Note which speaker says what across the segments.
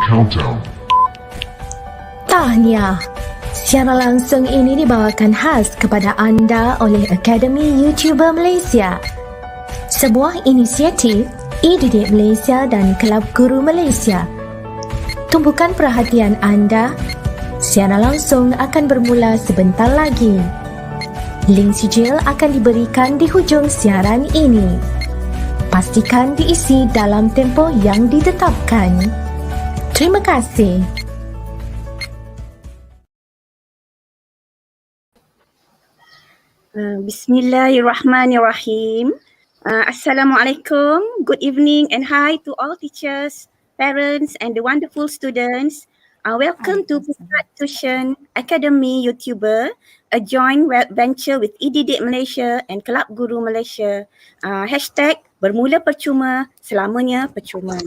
Speaker 1: Countdown.
Speaker 2: Tahniah! Siaran langsung ini dibawakan khas kepada anda oleh Akademi YouTuber Malaysia. Sebuah inisiatif e-didik Malaysia dan Kelab Guru Malaysia. Tumpukan perhatian anda. Siaran langsung akan bermula sebentar lagi. Link sijil akan diberikan di hujung siaran ini. Pastikan diisi dalam tempoh yang ditetapkan. Terima kasih.
Speaker 3: Bismillahirrahmanirrahim. Assalamualaikum. Good evening and hi to all teachers, parents and the wonderful students. Welcome to Pusat Tuisyen Academy YouTuber, a joint venture with e-didik Malaysia and Kelab Guru Malaysia. Hashtag bermula percuma, selamanya percuma.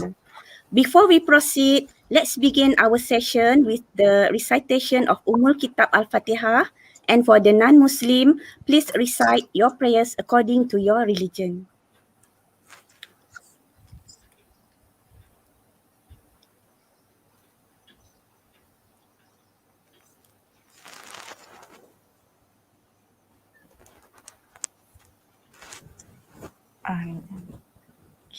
Speaker 3: Before we proceed, let's begin our session with the recitation of Kitab Al-Fatihah. And for the non-Muslim, please recite your prayers according to your religion.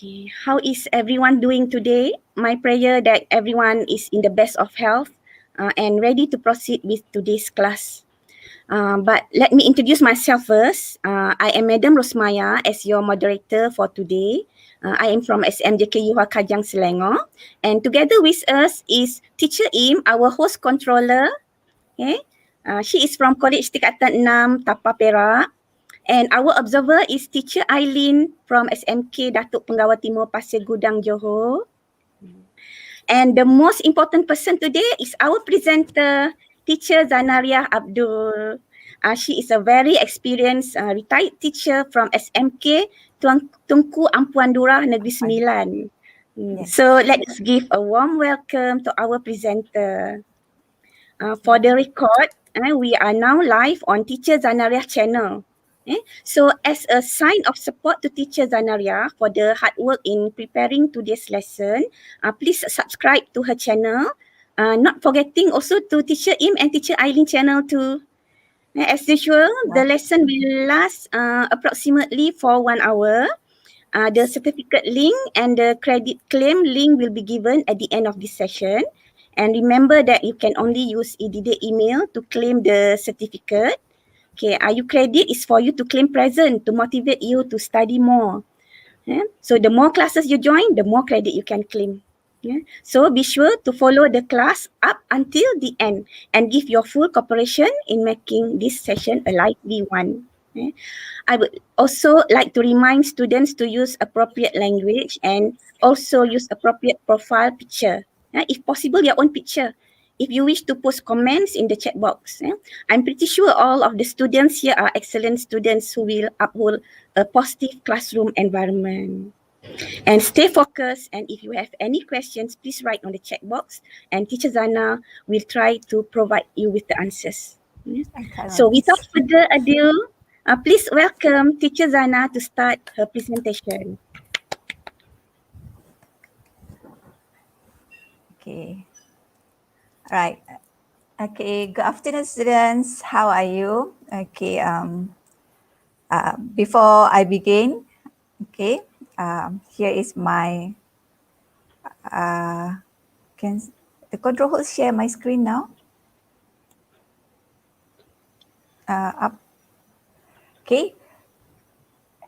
Speaker 3: Okay, how is everyone doing today? My prayer that everyone is in the best of health and ready to proceed with today's class. But let me introduce myself first. I am Madam Rosmaya as your moderator for today. I am from SMJK Yuhua Kajang Selangor. And together with us is Teacher Im, our host controller. Okay. She is from College Tingkatan 6, Tapa Perak. And our observer is Teacher Aileen from SMK Datuk Penggawa Timur Pasir Gudang Johor. And the most important person today is our presenter, Teacher Zainariah Abdul. She is a very experienced retired teacher from SMK Tunku Ampuan Durrah Negeri Sembilan. Yes. So let's give a warm welcome to our presenter. For the record, we are now live on Teacher Zainariah channel. So as a sign of support to Teacher Zainariah for the hard work in preparing today's lesson, please subscribe to her channel. Not forgetting also to Teacher Im and Teacher Aileen channel too. As usual, the lesson will last approximately for 1 hour. The certificate link and the credit claim link will be given at the end of this session. And remember that you can only use e-didik email to claim the certificate. Okay, IU credit is for you to claim present to motivate you to study more. So the more classes you join, the more credit you can claim. So be sure to follow the class up until the end and give your full cooperation in making this session a lively one. I would also like to remind students to use appropriate language and also use appropriate profile picture. If possible, your own picture. If you wish to post comments in the chat box, I'm pretty sure all of the students here are excellent students who will uphold a positive classroom environment. And stay focused, and if you have any questions, please write on the chat box and Teacher Zana will try to provide you with the answers. So without further ado, please welcome Teacher Zana to start her presentation.
Speaker 4: Okay. All right. Okay. Good afternoon, students. How are you? Okay. Before I begin, okay, here is my. Can the control host share my screen now? Up. Okay.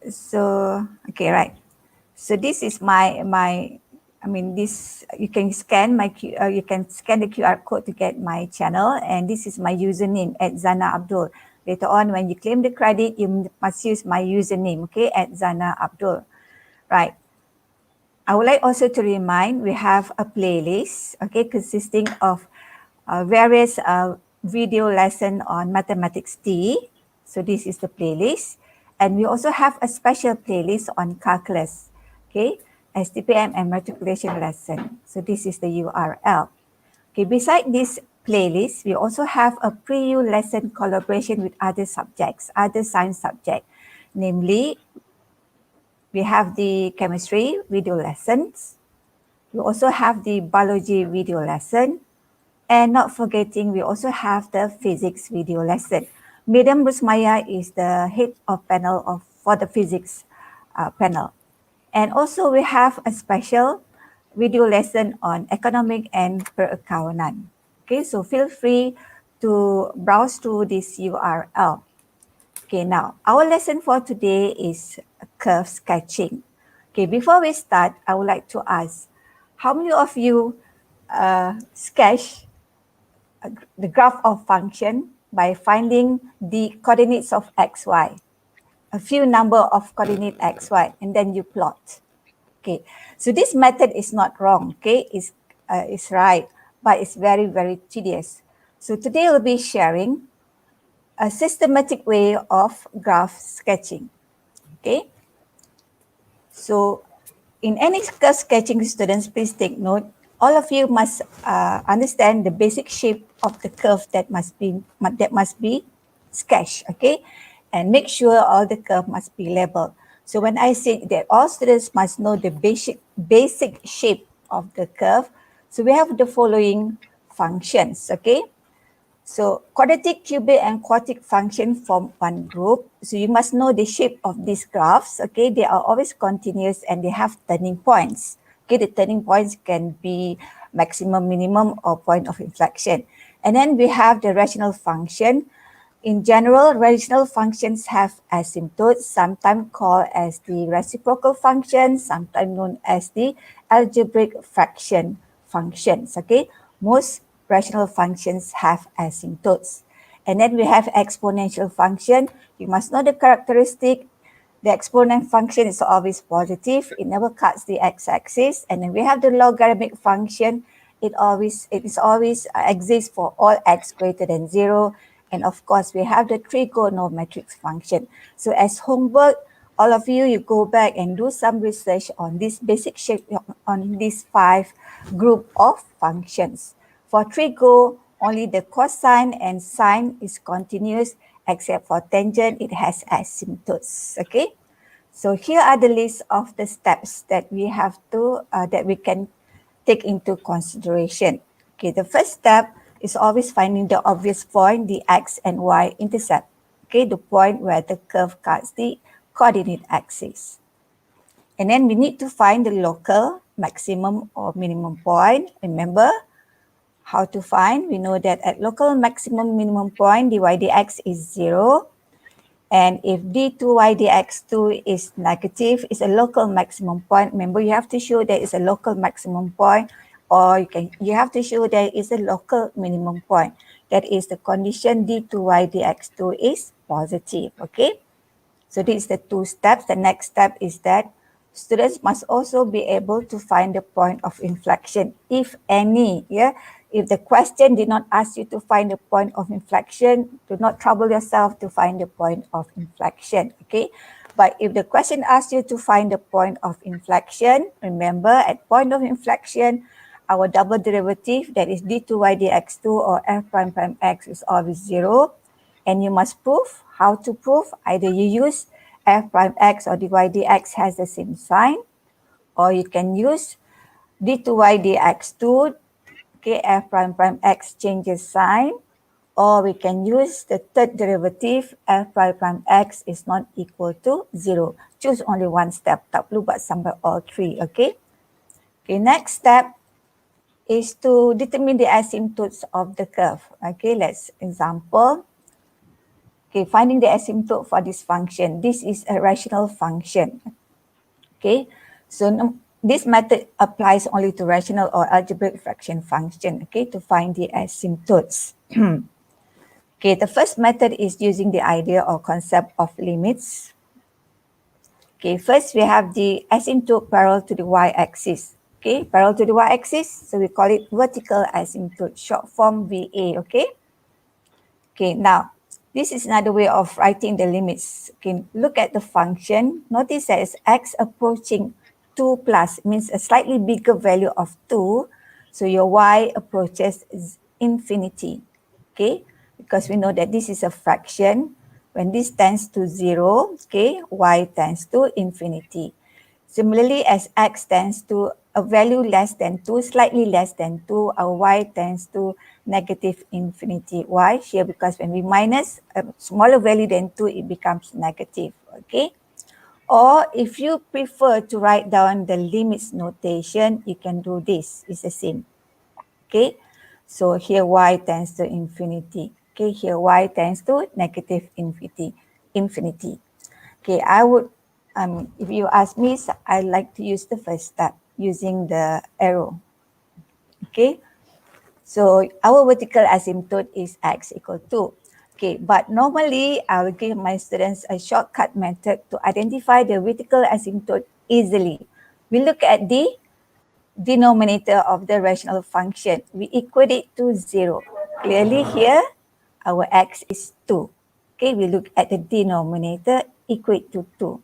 Speaker 4: So okay, right. So this is this you can scan you can scan the QR code to get my channel, and this is my username at Zana Abdul. Later on, when you claim the credit, you must use my username, okay, at Zana Abdul. Right. I would like also to remind we have a playlist, okay, consisting of various video lesson on mathematics T. So this is the playlist, and we also have a special playlist on calculus, okay. Stpm and matriculation lesson. So this is the URL. Okay, beside this playlist, we also have a pre-U lesson collaboration with other subjects, other science subjects. Namely, we have the chemistry video lessons, We also have the biology video lesson. And not forgetting, we also have the physics video lesson. Madam Rusmaya is the head of panel for the physics panel. And also we have a special video lesson on economic and perakaunan. Okay, so feel free to browse through this URL. Okay, now our lesson for today is curve sketching. Okay, before we start, I would like to ask, how many of you sketch the graph of function by finding the coordinates of x, y, a few number of coordinate x, y, and then you plot. Okay, so this method is not wrong, okay, it's right, but it's very, very tedious. So today we'll be sharing a systematic way of graph sketching, okay? So in any curve sketching, students, please take note, all of you must understand the basic shape of the curve that must be sketched, okay? And make sure all the curve must be labeled. So when I say that all students must know the basic shape of the curve, so we have the following functions, okay? So quadratic, cubic, and quartic function form one group. So you must know the shape of these graphs. Okay, they are always continuous and they have turning points. Okay, the turning points can be maximum, minimum, or point of inflection. And then we have the rational function. In general, rational functions have asymptotes, sometimes called as the reciprocal function, sometimes known as the algebraic fraction functions. Okay, most rational functions have asymptotes. And then we have exponential function. You must know the characteristic. The exponent function is always positive. It never cuts the x-axis. And then we have the logarithmic function. It is always exists for all x greater than 0. And of course, we have the trigonometric function. So as homework, all of you go back and do some research on this basic shape, on these 5 group of functions. For trigo, only the cosine and sine is continuous, except for tangent, it has asymptotes, okay? So here are the list of the steps that we have to, that we can take into consideration. Okay, the first step is always finding the obvious point, the x and y intercept. Okay, the point where the curve cuts the coordinate axis. And then we need to find the local maximum or minimum point. Remember how to find? We know that at local maximum minimum point, dy dx is 0. And if d2y dx2 is negative, it's a local maximum point. Remember, you have to show there is a local maximum point, or you have to show there is a local minimum point. That is the condition d2y dx2 is positive, okay? So this is the 2 steps. The next step is that students must also be able to find the point of inflection, if any, yeah? If the question did not ask you to find the point of inflection, do not trouble yourself to find the point of inflection, okay? But if the question asks you to find the point of inflection, remember at point of inflection, our double derivative, that is d2y dx2 or f prime prime x is always 0. And you must prove. How to prove? Either you use f prime x or dy dx has the same sign, or you can use d2y dx2, okay, f prime prime x changes sign, or we can use the third derivative, f prime prime x is not equal to 0. Choose only one step, tak perlu buat sampai all 3, okay? Okay, next step is to determine the asymptotes of the curve. Okay, let's example. Okay, finding the asymptote for this function. This is a rational function. Okay, so this method applies only to rational or algebraic fraction function, okay, to find the asymptotes. Okay, the first method is using the idea or concept of limits. Okay, first we have the asymptote parallel to the y-axis. Okay, parallel to the y-axis, so we call it vertical asymptote, short form VA, okay? Okay, now, this is another way of writing the limits. Okay, look at the function. Notice that as x approaching 2 plus, means a slightly bigger value of 2. So your y approaches infinity. Okay, because we know that this is a fraction. When this tends to 0, okay, y tends to infinity. Similarly, as x tends to a value less than 2, slightly less than 2, our y tends to negative infinity. Why? Here, because when we minus a smaller value than 2, it becomes negative, okay? Or if you prefer to write down the limits notation, you can do this. It's the same, okay? So here y tends to infinity. Okay, here y tends to negative infinity. Okay, I would, if you ask me, I like to use the first step using the arrow. Okay, so our vertical asymptote is x equal to. Okay, but normally I will give my students a shortcut method to identify the vertical asymptote easily. We look at the denominator of the rational function. We equate it to 0. Clearly here, our x is 2. Okay, we look at the denominator, equate to 2.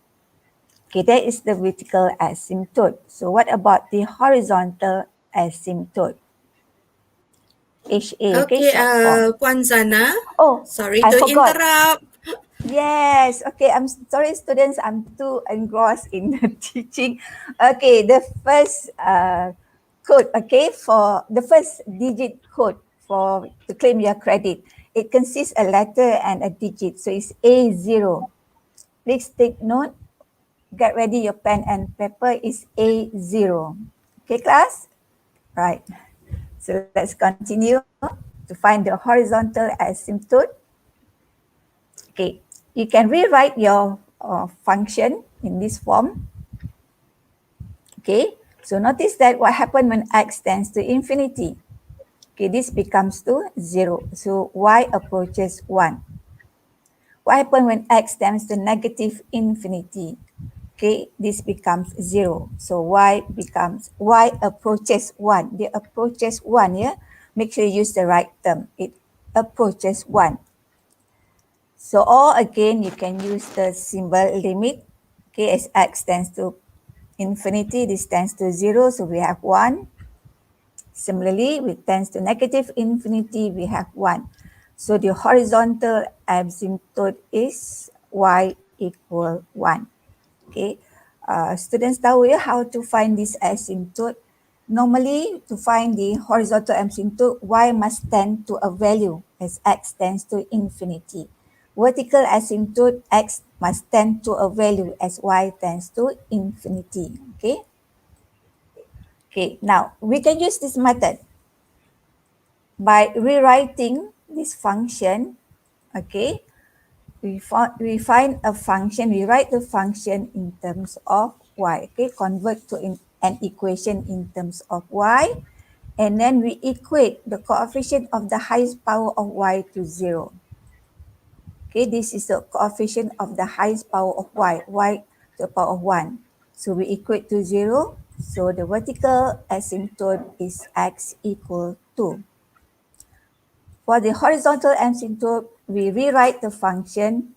Speaker 4: Okay, that is the vertical asymptote. So what about the horizontal asymptote? HA, okay, short form.
Speaker 1: Puan Zana,
Speaker 4: Oh,
Speaker 1: sorry
Speaker 4: I
Speaker 1: to
Speaker 4: forgot.
Speaker 1: interrupt.
Speaker 4: Yes, okay, I'm sorry students, I'm too engrossed in the teaching. Okay, the first code, okay, for the first digit code to claim your credit, it consists a letter and a digit, so it's A0. Please take note, get ready your pen and paper, is A0. Okay class? Right, so let's continue to find the horizontal asymptote. Okay, you can rewrite your function in this form. Okay, so notice that what happened when x tends to infinity. Okay, this becomes to 0. So y approaches 1. What happened when x tends to negative infinity? Okay, this becomes 0. So y approaches 1. The approaches 1, yeah? Make sure you use the right term. It approaches 1. So or again, you can use the symbol limit. Okay, as x tends to infinity, this tends to 0, so we have 1. Similarly, with tends to negative infinity, we have 1. So the horizontal asymptote is y equal 1. Okay, students tahu ya how to find this asymptote. Normally, to find the horizontal asymptote, y must tend to a value as x tends to infinity. Vertical asymptote, x must tend to a value as y tends to infinity. Okay. Okay, now we can use this method by rewriting this function. Okay, we find a function, we write the function in terms of y. Okay, convert to an equation in terms of y, and then we equate the coefficient of the highest power of y to 0. Okay, this is the coefficient of the highest power of y to the power of 1. So we equate to 0. So the vertical asymptote is x equal to. For the horizontal asymptote, we rewrite the function,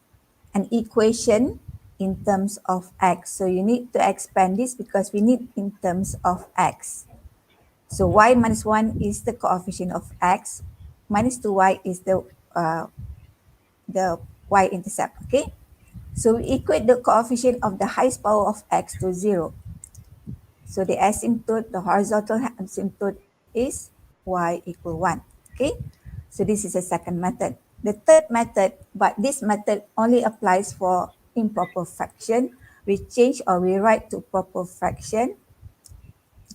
Speaker 4: an equation in terms of x. So you need to expand this because we need in terms of x. So y minus 1 is the coefficient of x, minus 2y is the y intercept, okay? So we equate the coefficient of the highest power of x to 0. So the asymptote, the horizontal asymptote is y equal 1, okay? So this is the second method. The third method, but this method only applies for improper fraction. We change or we write to proper fraction,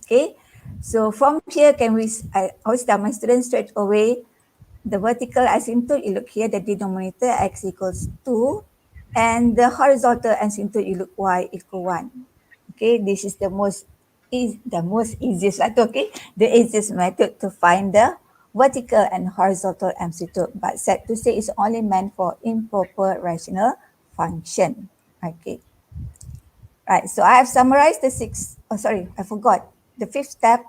Speaker 4: okay? So from here, I always tell my students straight away, the vertical asymptote, you look here, the denominator x equals 2, and the horizontal asymptote, you look y equal 1. Okay, this is the most easiest method, okay? The easiest method to find the vertical and horizontal asymptote, but sad to say it's only meant for improper rational function. Okay. Right, so I have summarized the the fifth step.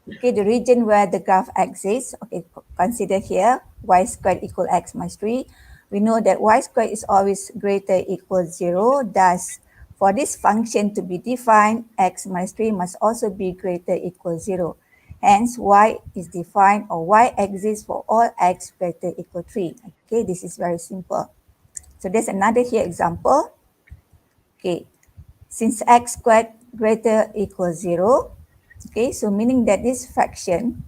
Speaker 4: Okay, the region where the graph exists. Okay, consider here y squared equal x minus 3. We know that y squared is always greater equal 0. Thus, for this function to be defined, x minus 3 must also be greater equal 0. Hence, y is defined or y exists for all x greater equal 3. Okay, this is very simple. So there's another here example. Okay, since x squared greater equal 0, Okay, so meaning that this fraction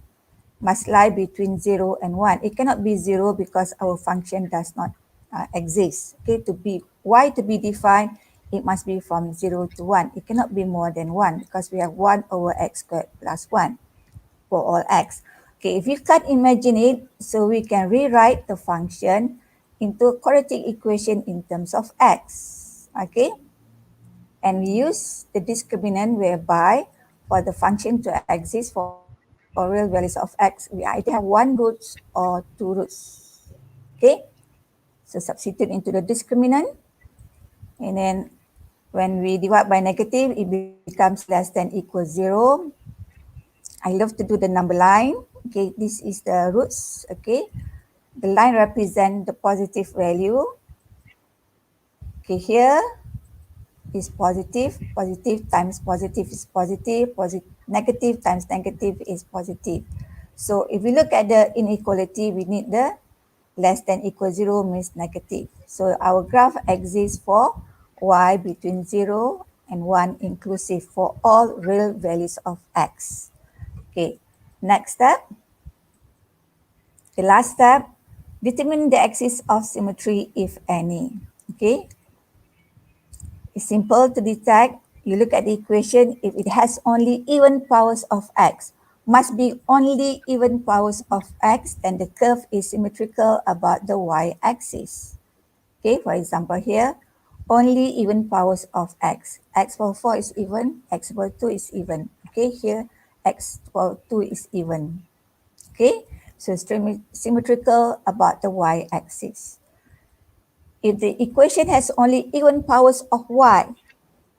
Speaker 4: must lie between 0 and 1. It cannot be 0 because our function does not exist. Okay, to be y to be defined, it must be from 0 to 1. It cannot be more than 1 because we have 1 over x squared plus 1 for all x. Okay, if you can't imagine it, so we can rewrite the function into a quadratic equation in terms of x. Okay, and we use the discriminant whereby for the function to exist for real values of x, we either have one root or two roots. Okay, so substitute into the discriminant, and then when we divide by negative, it becomes less than equal 0. I love to do the number line. Okay, this is the roots. Okay, the line represents the positive value. Okay, here is positive, positive times positive is positive, negative times negative is positive. So if we look at the inequality, we need the less than equal 0 means negative. So our graph exists for y between 0 and 1 inclusive for all real values of x. Okay, next step. The last step, determine the axis of symmetry if any. Okay, it's simple to detect. You look at the equation, if it has only even powers of x, must be only even powers of x, then the curve is symmetrical about the y-axis. Okay, for example here, only even powers of x. X power 4 is even, x power 2 is even. Okay, here x power 2 is even. Okay, so it's symmetrical about the y-axis. If the equation has only even powers of y,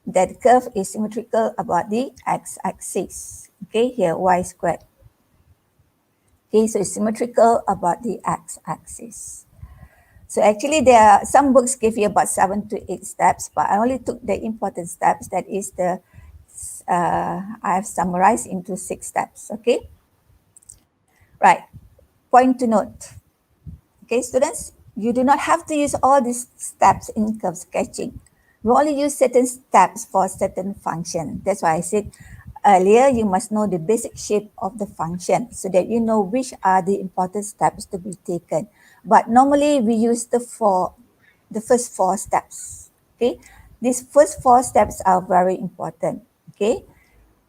Speaker 4: that curve is symmetrical about the x-axis. Okay, here y squared. Okay, so it's symmetrical about the x-axis. So actually there are some books give you about 7 to 8 steps, but I only took the important steps. That is the, I have summarized into 6 steps, okay? Right, point to note. Okay, students, you do not have to use all these steps in curve sketching. We only use certain steps for certain function. That's why I said earlier, you must know the basic shape of the function so that you know which are the important steps to be taken. But normally we use the first 4 steps. Okay, these first 4 steps are very important. Okay,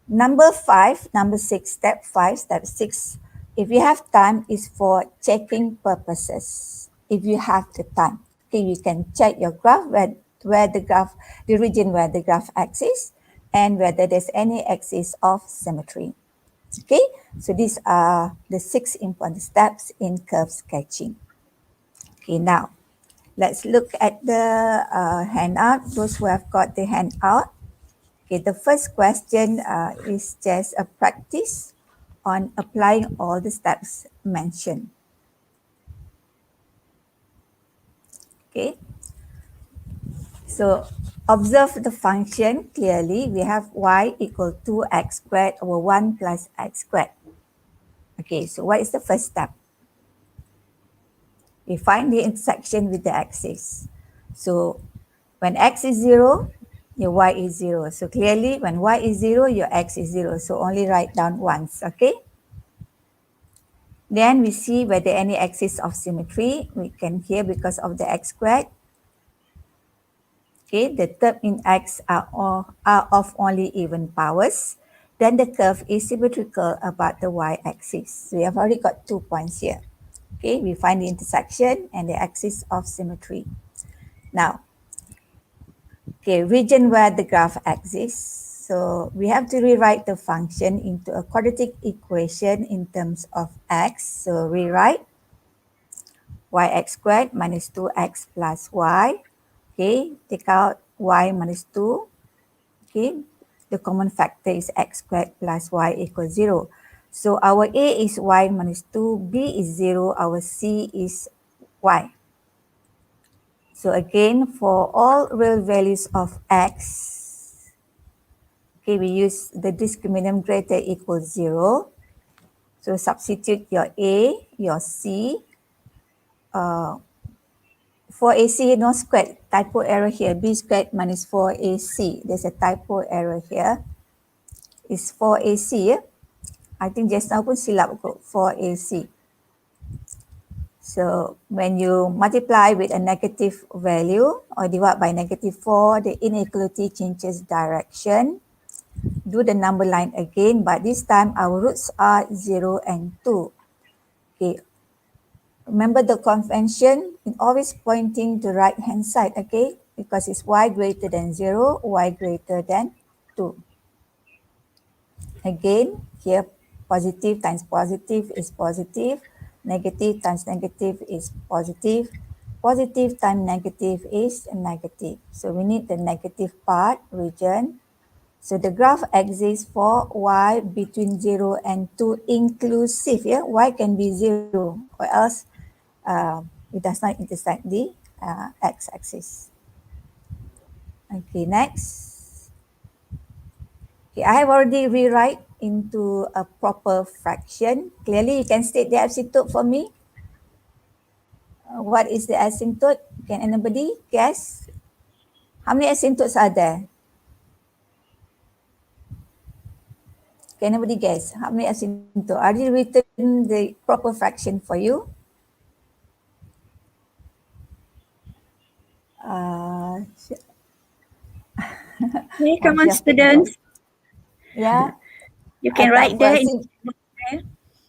Speaker 4: number 5, number 6, step 5, step 6. If you have time, is for checking purposes. If you have the time, okay, you can check your graph where the graph, the region where the graph axis, and whether there's any axis of symmetry. Okay, so these are the 6 important steps in curve sketching. Okay, now let's look at the handout. Those who have got the handout. Okay, the first question is just a practice on applying all the steps mentioned. Okay, so observe the function clearly. We have y equal to x squared over 1 plus x squared. Okay, so what is the first step? We find the intersection with the axis. So when x is 0, your y is 0. So clearly when y is 0, your x is 0. So only write down once, okay? Then we see whether any axis of symmetry. We can here because of the x squared. Okay, the term in x are of only even powers. Then the curve is symmetrical about the y-axis. So we have already got 2 points here. Okay, we find the intersection and the axis of symmetry. Now, okay, region where the graph exists. So we have to rewrite the function into a quadratic equation in terms of x. So rewrite yx squared minus 2x plus y. Okay, take out y minus 2. Okay, the common factor is x squared plus y equals 0. So our A is y minus 2, B is 0, our C is y. So again, for all real values of x, okay, we use the discriminant greater equals 0. So substitute your A, your C. For AC, no squared, typo error here. B squared minus 4AC. There's a typo error here. is 4AC. I think just now pun silap kot, 4AC. So when you multiply with a negative value or divide by -4, the inequality changes direction. Do the number line again, but this time our roots are 0 and 2. Okay. Remember the convention in always pointing to right hand side, okay? Because it's y greater than 0, y greater than 2. Again, here positive times positive is positive, negative times negative is positive, positive times negative is negative. So we need the negative part region. So the graph exists for y between 0 and 2 inclusive. Yeah? Y can be 0 or else it does not intersect the x-axis. Okay, next. Okay, I have already rewrite into a proper fraction. Clearly, you can state the asymptote for me. What is the asymptote? Can anybody guess? How many asymptotes are there? Can anybody guess? How many asymptotes? I already written the proper fraction for you.
Speaker 3: Okay, come on, students.
Speaker 4: Yeah.
Speaker 3: You can write there.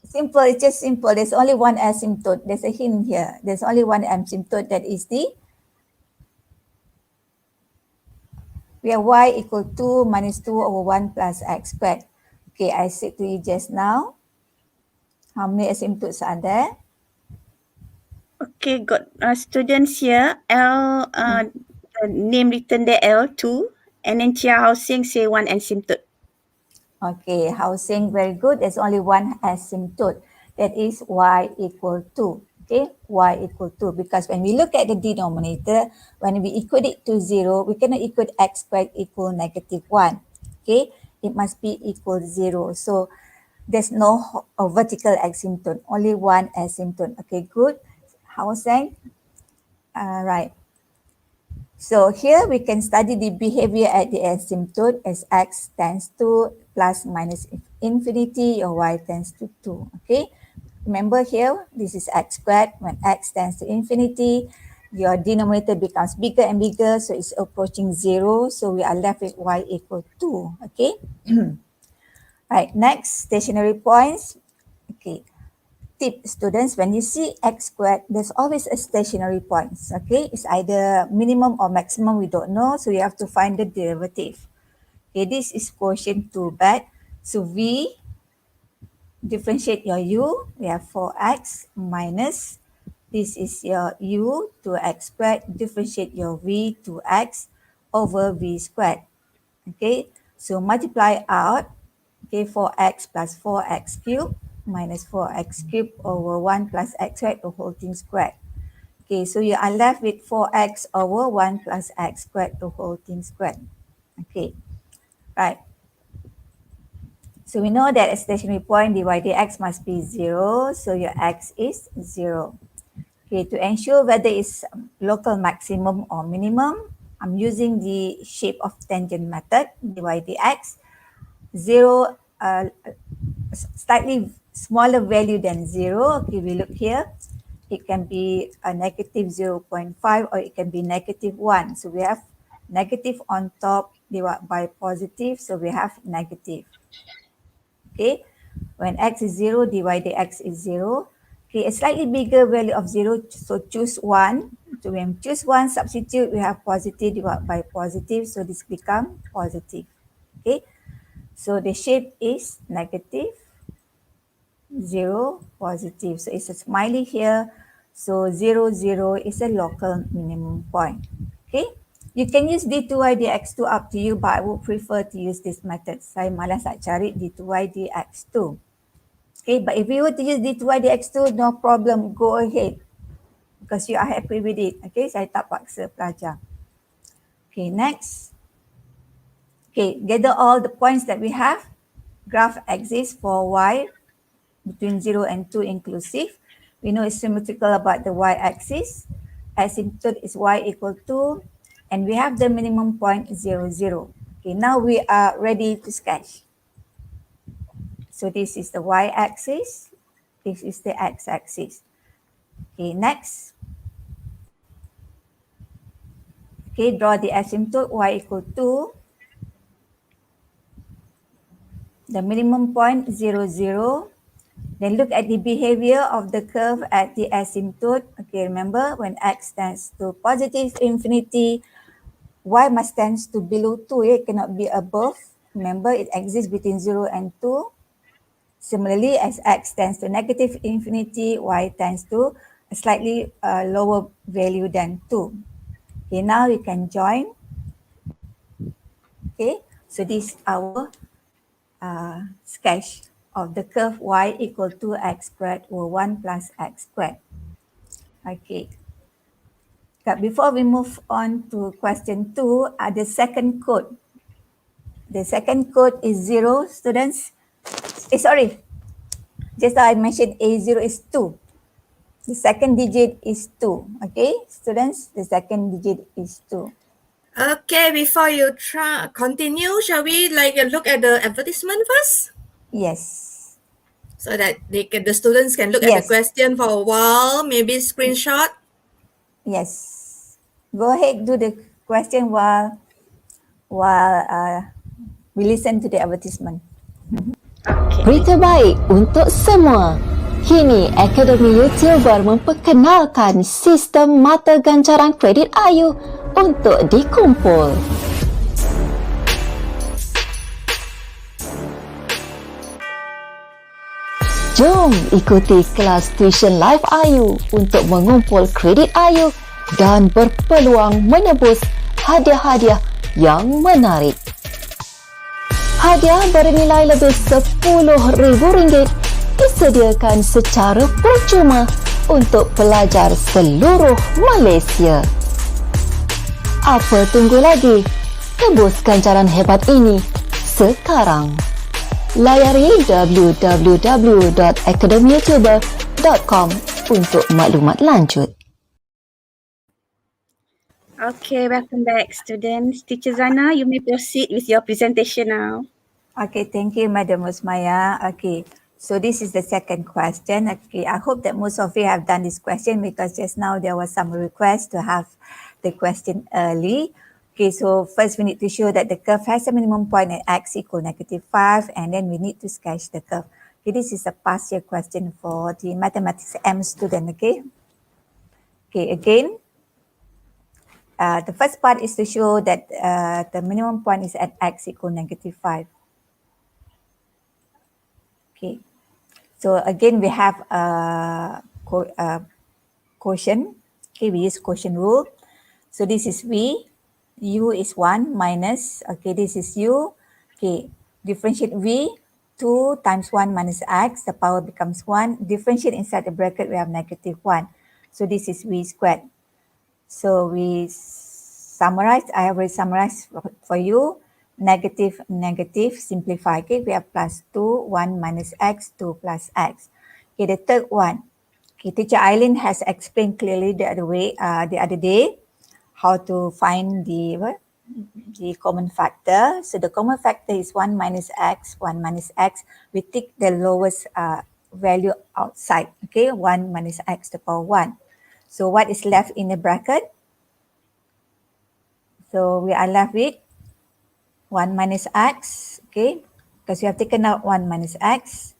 Speaker 4: Simple, it's just simple. There's only one asymptote. There's a hint here. There's only one asymptote, that is the, we have y equal 2 minus 2 over 1 plus x squared. Okay, I said to you just now, how many asymptotes are there?
Speaker 3: Okay, got students here. Name written there L2, and then Chia Housing say one asymptote.
Speaker 4: Okay, housing, very good. There's only one asymptote. That is y equal 2. Okay, y equal 2. Because when we look at the denominator, when we equate it to 0, we cannot equate x squared equal -1. Okay, it must be equal 0. So there's no vertical asymptote, only one asymptote. Okay, good. Housing. Right. So here we can study the behavior at the asymptote as x tends to plus minus infinity or y tends to 2. Okay. Remember here, this is x squared. When x tends to infinity, your denominator becomes bigger and bigger. So it's approaching 0. So we are left with y equal 2. Okay. Right. Next, stationary points. Okay. Tip students, when you see x squared, there's always a stationary point. Okay, it's either minimum or maximum, we don't know, so you have to find the derivative. Okay, this is quotient 2 bad. So v, differentiate your u, we have 4x minus, this is your u, 2x squared, differentiate your v, 2x over v squared. Okay, so multiply out, okay, 4x plus 4x cubed minus 4x cubed over 1 plus x squared, the whole thing squared. Okay, so you are left with 4x over 1 plus x squared, the whole thing squared. Okay, right. So we know that a stationary point dy dx must be 0, so your x is 0. Okay, to ensure whether it's local maximum or minimum, I'm using the shape of tangent method, dy dx. 0, slightly smaller value than 0. Okay, we look here. It can be a negative 0.5 or it can be -1. So we have negative on top divided by positive. So we have negative. Okay, when x is 0, dy dx is 0. Okay, a slightly bigger value of 0. So choose 1. So when we choose 1, substitute, we have positive divided by positive. So this becomes positive. Okay, so the shape is negative, 0, positive. So it's a smiley here. So 0, 0 is a local minimum point. Okay. You can use d2y dx2 up to you, but I would prefer to use this method. Saya malas nak cari d2y dx2. Okay, but if you were to use d2y dx2, no problem, go ahead. Because you are happy with it. Okay, saya tak paksa pelajar. Okay, next. Okay, gather all the points that we have. Graph exists for y between 0 and 2 inclusive. We know it's symmetrical about the y-axis. Asymptote is y equal to, and we have the minimum point 0, 0. Okay, now we are ready to sketch. So this is the y-axis. This is the x-axis. Okay, next. Okay, draw the asymptote y equal to the minimum point 0, 0. Then look at the behavior of the curve at the asymptote. Okay, remember when x tends to positive infinity, y must tends to below 2. It cannot be above. Remember, it exists between 0 and 2. Similarly, as x tends to negative infinity, y tends to a slightly lower value than 2. Okay, now we can join. Okay, so this is our sketch of the curve y equal to x squared or 1 plus x squared. Okay. But before we move on to question 2, the second code. The second code is 0, students. Sorry. Just now I mentioned A0 is 2. The second digit is 2. Okay, students, the second digit is 2.
Speaker 1: Okay, before you continue, shall we look at the advertisement first?
Speaker 4: Yes.
Speaker 1: So that the students can look at the question for a while, maybe screenshot.
Speaker 4: Yes. Go ahead, do the question while we listen to the advertisement.
Speaker 3: Okay.
Speaker 2: Berita baik untuk semua. Kini Akademi YouTuber memperkenalkan sistem mata gancaran kredit AYU untuk dikumpul. Jom ikuti kelas tuition live AYU untuk mengumpul kredit AYU dan berpeluang menebus hadiah-hadiah yang menarik. Hadiah bernilai lebih RM10,000 disediakan secara percuma untuk pelajar seluruh Malaysia. Apa tunggu lagi? Tebus ganjaran hebat ini sekarang. Layari www.academyyoutuber.com untuk maklumat lanjut.
Speaker 3: Okay, welcome back, students. Teacher Zana, you may proceed with your presentation now.
Speaker 4: Okay, thank you, Madam Usmaya. Okay, so this is the second question. Okay, I hope that most of you have done this question because just now there was some request to have the question early. Okay, so first we need to show that the curve has a minimum point at x equal -5, and then we need to sketch the curve. Okay, this is a past year question for the mathematics M student, okay? Okay, again, the first part is to show that the minimum point is at x equal -5. Okay, so again we have quotient. Okay, we use quotient rule. So this is v, u is 1 minus, okay, this is u. Okay, differentiate v, 2 times 1 minus x, the power becomes 1. Differentiate inside the bracket, we have -1. So this is v squared. So we summarize, I have already summarized for you. Negative, simplify. Okay, we have plus 2, 1 minus x, 2 plus x. Okay, the third one. Okay, Teacher Eileen has explained clearly the other day how to find the common factor. So the common factor is 1 minus x, 1 minus x. We take the lowest value outside. Okay, 1 minus x to the power 1. So what is left in the bracket? So we are left with 1 minus x, okay, because we have taken out 1 minus x,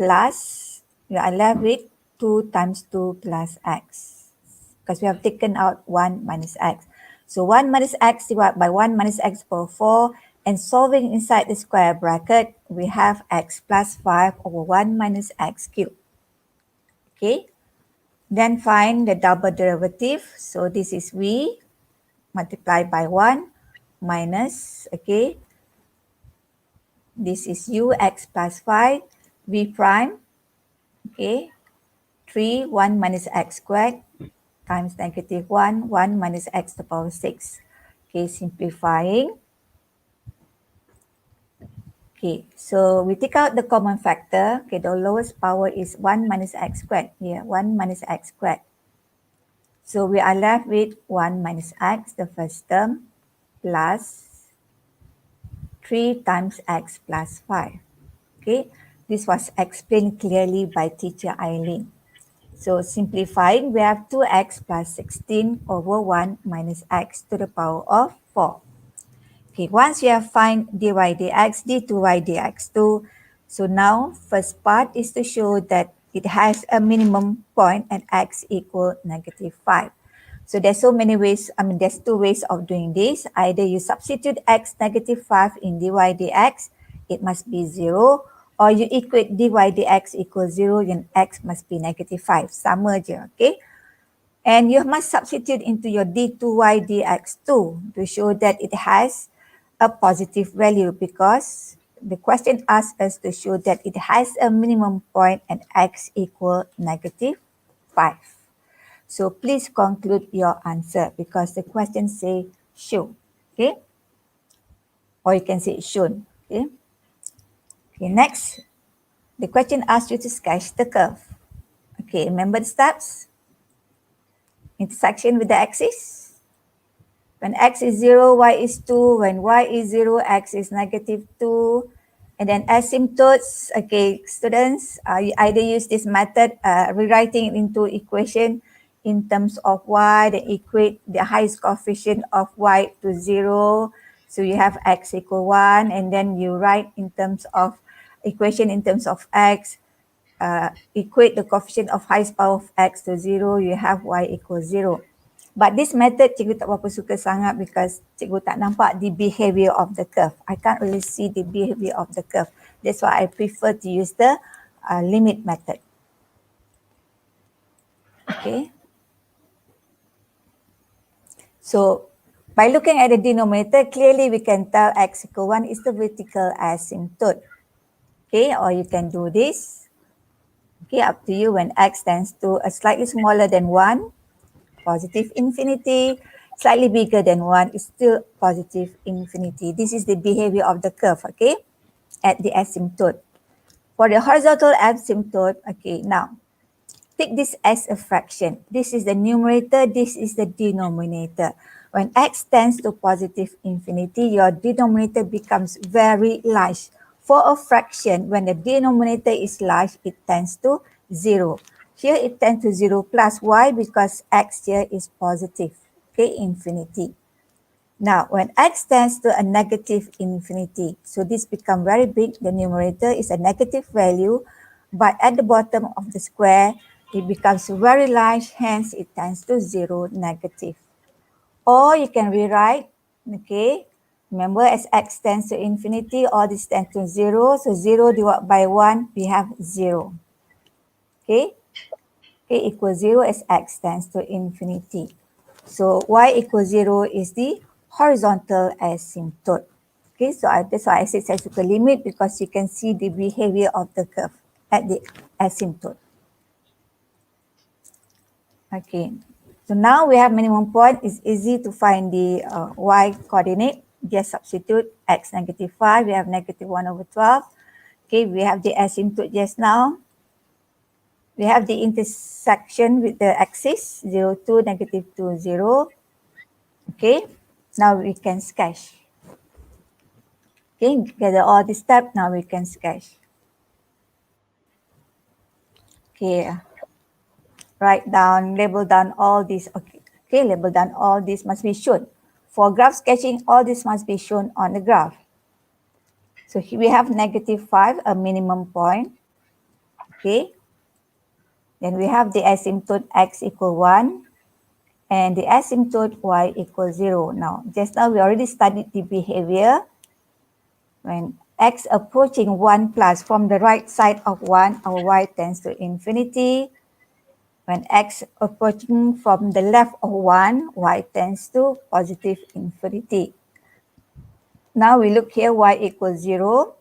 Speaker 4: plus we are left with 2 times 2 plus x, because we have taken out 1 minus x. So 1 minus x divided by 1 minus x power 4, and solving inside the square bracket, we have x plus 5 over 1 minus x cubed. Okay, then find the double derivative. So this is v multiplied by 1 minus, okay, this is u x plus 5, v prime, okay, 3, 1 minus x squared times -1, 1 minus x to the power 6. Okay, simplifying. Okay, so we take out the common factor. Okay, the lowest power is 1 minus x squared. Here, 1 minus x squared. So we are left with 1 minus x, the first term, plus 3 times x plus 5. Okay, This was explained clearly by teacher Eileen. So simplifying, we have 2x plus 16 over 1 minus x to the power of 4. Okay, once you have find dy dx, d2y dx2, so now first part is to show that it has a minimum point at x equal -5. So there's so many ways, there's two ways of doing this. Either you substitute x -5 in dy dx, it must be 0, or you equate dy dx equals 0 and x must be -5. Sama je, okay? And you must substitute into your d2y dx2 to show that it has a positive value, because the question asks us to show that it has a minimum point at x equal -5. So please conclude your answer because the question say show, okay? Or you can say shown, okay? Okay, next, the question asks you to sketch the curve. Okay, remember the steps? Intersection with the axis. When x is 0, y is 2. When y is 0, x is -2. And then asymptotes, okay, students, you either use this method, rewriting it into equation in terms of y, then equate the highest coefficient of y to 0. So you have x equal 1, and then you write in terms of equation in terms of x, equate the coefficient of highest power of x to 0, you have y equals 0. But this method cikgu tak berapa suka sangat because cikgu tak nampak the behavior of the curve. I can't really see the behavior of the curve. That's why I prefer to use the limit method. Okay. So by looking at the denominator, clearly we can tell x equal 1 is the vertical asymptote. Okay, or you can do this. Okay, up to you. When x tends to a slightly smaller than 1, positive infinity, slightly bigger than 1 is still positive infinity. This is the behavior of the curve, okay, at the asymptote. For the horizontal asymptote, okay, now, take this as a fraction. This is the numerator, this is the denominator. When x tends to positive infinity, your denominator becomes very large. For a fraction, when the denominator is large, it tends to 0. Here it tends to 0 plus. Why? Because x here is positive, okay, infinity. Now, when x tends to a negative infinity, so this becomes very big, the numerator is a negative value, but at the bottom of the square, it becomes very large, hence it tends to 0, negative. Or you can rewrite, okay, remember as x tends to infinity, all this tends to 0, so 0 divided by 1, we have 0. Okay, okay, equals 0 as x tends to infinity. So y equals 0 is the horizontal asymptote. Okay, so that's why I said saya suka limit, because you can see the behavior of the curve at the asymptote. Okay, so now we have minimum point. It's easy to find the y coordinate. Just substitute x -5, we have -1/12. Okay, we have the asymptote just now. We have the intersection with the axis, 0, 2, -2, 0. Okay, now we can sketch. Okay, gather all the steps, now we can sketch. Okay, write down, label down all these. Okay, label down all this must be shown. For graph sketching, all this must be shown on the graph. So here we have -5, a minimum point. Okay, then we have the asymptote x equal 1 and the asymptote y equals 0. Now, just now we already studied the behavior. When x approaching 1 plus from the right side of 1, our y tends to infinity. When x approaching from the left of 1, y tends to positive infinity. Now we look here, y equals 0.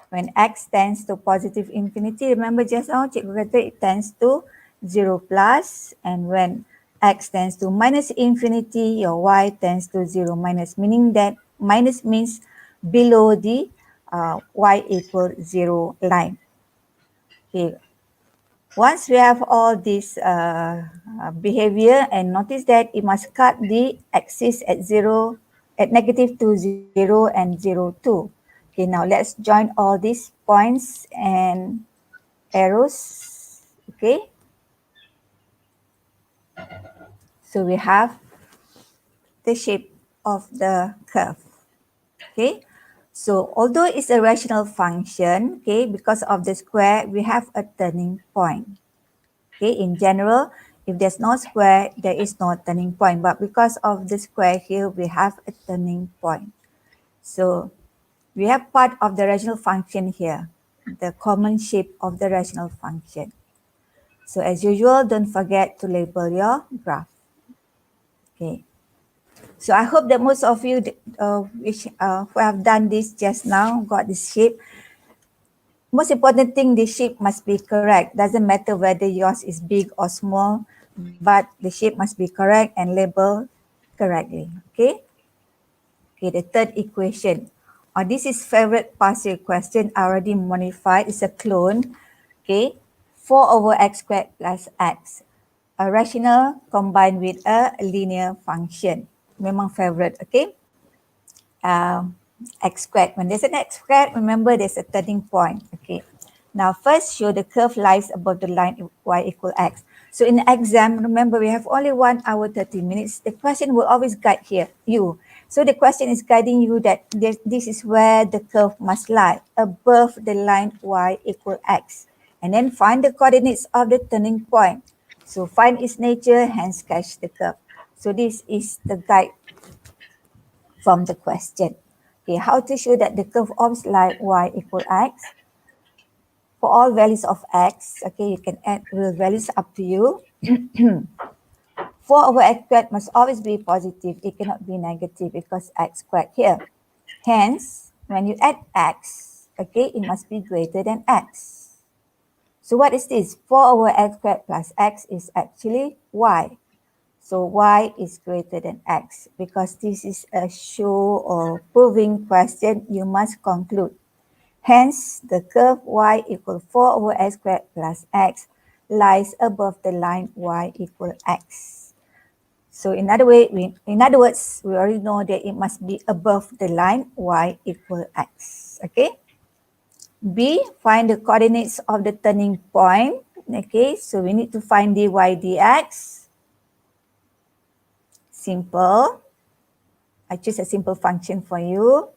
Speaker 4: When x tends to positive infinity, remember just now, cikgu kata it tends to 0 plus. And when x tends to minus infinity, your y tends to 0 minus, meaning that minus means below the y equal 0 line. Okay. Once we have all this behavior, and notice that it must cut the axis at 0, at -2, 0 and 0, 2. Okay, now let's join all these points and arrows. Okay. So we have the shape of the curve. Okay. So although it's a rational function, okay, because of the square, we have a turning point. Okay, in general, if there's no square, there is no turning point. But because of the square here, we have a turning point. So we have part of the rational function here, the common shape of the rational function. So as usual, don't forget to label your graph. Okay. So I hope that most of you who have done this just now got this shape. Most important thing, the shape must be correct. Doesn't matter whether yours is big or small, but the shape must be correct and labeled correctly. Okay. Okay, the third equation. This is favorite past year question. I already modified. It's a clone. Okay. 4 over x squared plus x. A rational combined with a linear function. Memang favorite. Okay. X squared. When there's an x squared, remember there's a turning point. Okay. Now first show the curve lies above the line y equal x. So in the exam, remember we have only 1 hour 30 minutes. The question will always guide here you. So the question is guiding you that this is where the curve must lie, above the line y equal x. And then find the coordinates of the turning point. So find its nature, hence sketch the curve. So this is the guide from the question. Okay, how to show that the curve always lie y equal x? For all values of x, okay, you can add real values up to you. 4 over x squared must always be positive. It cannot be negative because x squared here. Hence, when you add x, okay, it must be greater than x. So what is this? 4 over x squared plus x is actually y. So y is greater than x. Because this is a show or proving question, you must conclude. Hence, the curve y equal 4 over x squared plus x lies above the line y equal x. So in other words, we already know that it must be above the line y equal x. Okay. B, find the coordinates of the turning point. Okay, so we need to find dy dx. Simple. I choose a simple function for you.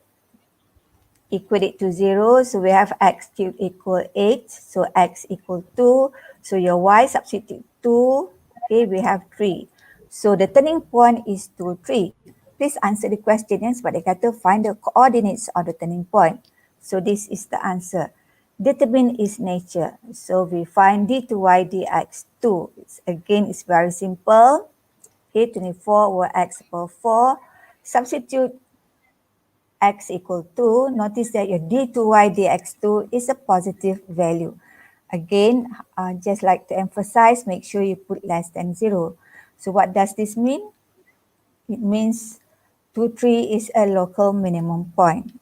Speaker 4: Equate it to 0. So we have x cubed equal 8. So x equal 2. So your y substitute 2. Okay, we have 3. So the turning point is 2, 3. Please answer the question. Sebab dia kata find the coordinates of the turning point. So this is the answer. Determine its nature. So we find d to y dx 2. It's very simple. Okay, 24 over x power 4. Substitute x equal 2, notice that your d to y dx2 is a positive value. Again, just like to emphasize, make sure you put less than 0. So what does this mean? It means 2, 3 is a local minimum point.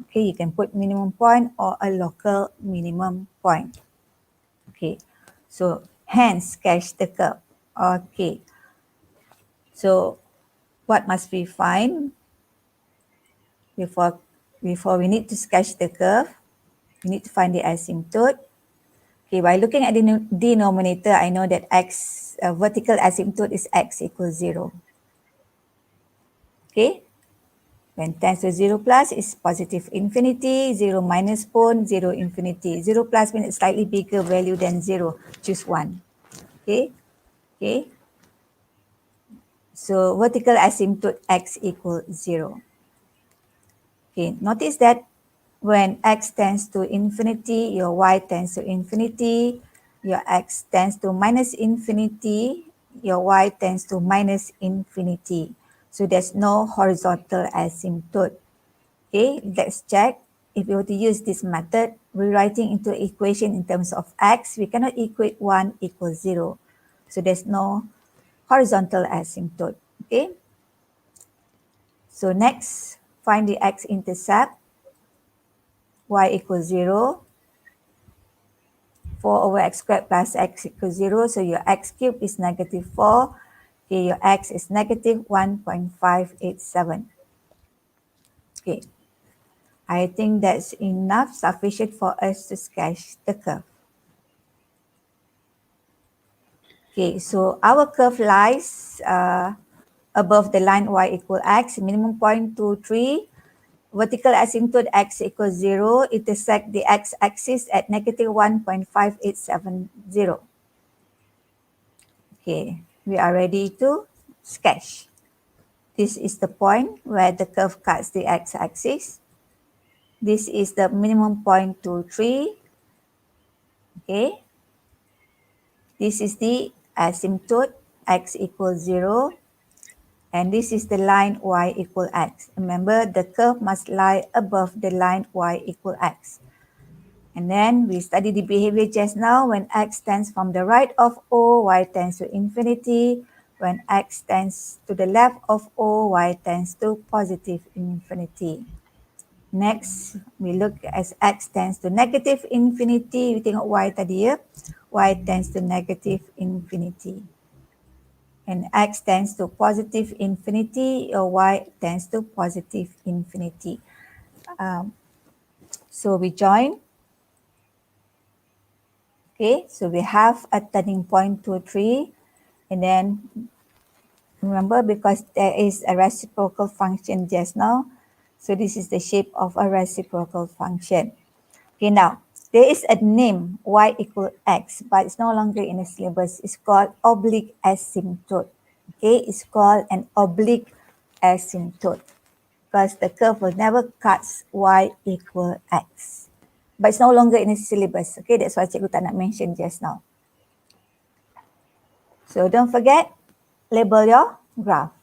Speaker 4: Okay, you can put minimum point or a local minimum point. Okay, so hence sketch the curve. Okay, so what must we find? Before we need to sketch the curve, we need to find the asymptote. Okay, by looking at the denominator, I know that vertical asymptote is x equals 0. Okay, when tends to 0 plus is positive infinity, 0 minus pun, 0 infinity. 0 plus means a slightly bigger value than 0. Choose 1. Okay, okay. So vertical asymptote x equals 0. Okay, notice that when x tends to infinity, your y tends to infinity, your x tends to minus infinity, your y tends to minus infinity. So there's no horizontal asymptote. Okay, let's check. If we were to use this method, rewriting into equation in terms of x, we cannot equate 1 equals 0. So there's no horizontal asymptote. Okay. So next, find the X intercept. Y equals 0. 4 over x squared plus x equals 0. So your x cubed is negative 4. Okay, your x is negative 1.587. Okay. I think that's enough, sufficient for us to sketch the curve. Okay, so our curve lies above the line y equal x, minimum point 2, 3, vertical asymptote x equals 0, intersect the x-axis at negative 1.5870. Okay, we are ready to sketch. This is the point where the curve cuts the x-axis. This is the minimum point 2, 3. Okay. This is the asymptote x equals 0. And this is the line y equal x. Remember, the curve must lie above the line y equal x. And then we study the behavior just now. When x tends from the right of O, y tends to infinity. When x tends to the left of O, y tends to positive infinity. Next, we look as x tends to negative infinity. We tengok y tadi ya. Y tends to negative infinity. And x tends to positive infinity, or y tends to positive infinity. So we join. Okay, so we have a turning point 2, 3. And then remember, because there is a reciprocal function just now, so this is the shape of a reciprocal function. Okay, now there is a name y equal x, but it's no longer in the syllabus. It's called oblique asymptote. Okay, it's called an oblique asymptote because the curve will never cuts y equal x. But it's no longer in the syllabus. Okay, that's why cikgu tak nak mention just now. So don't forget, label your graph.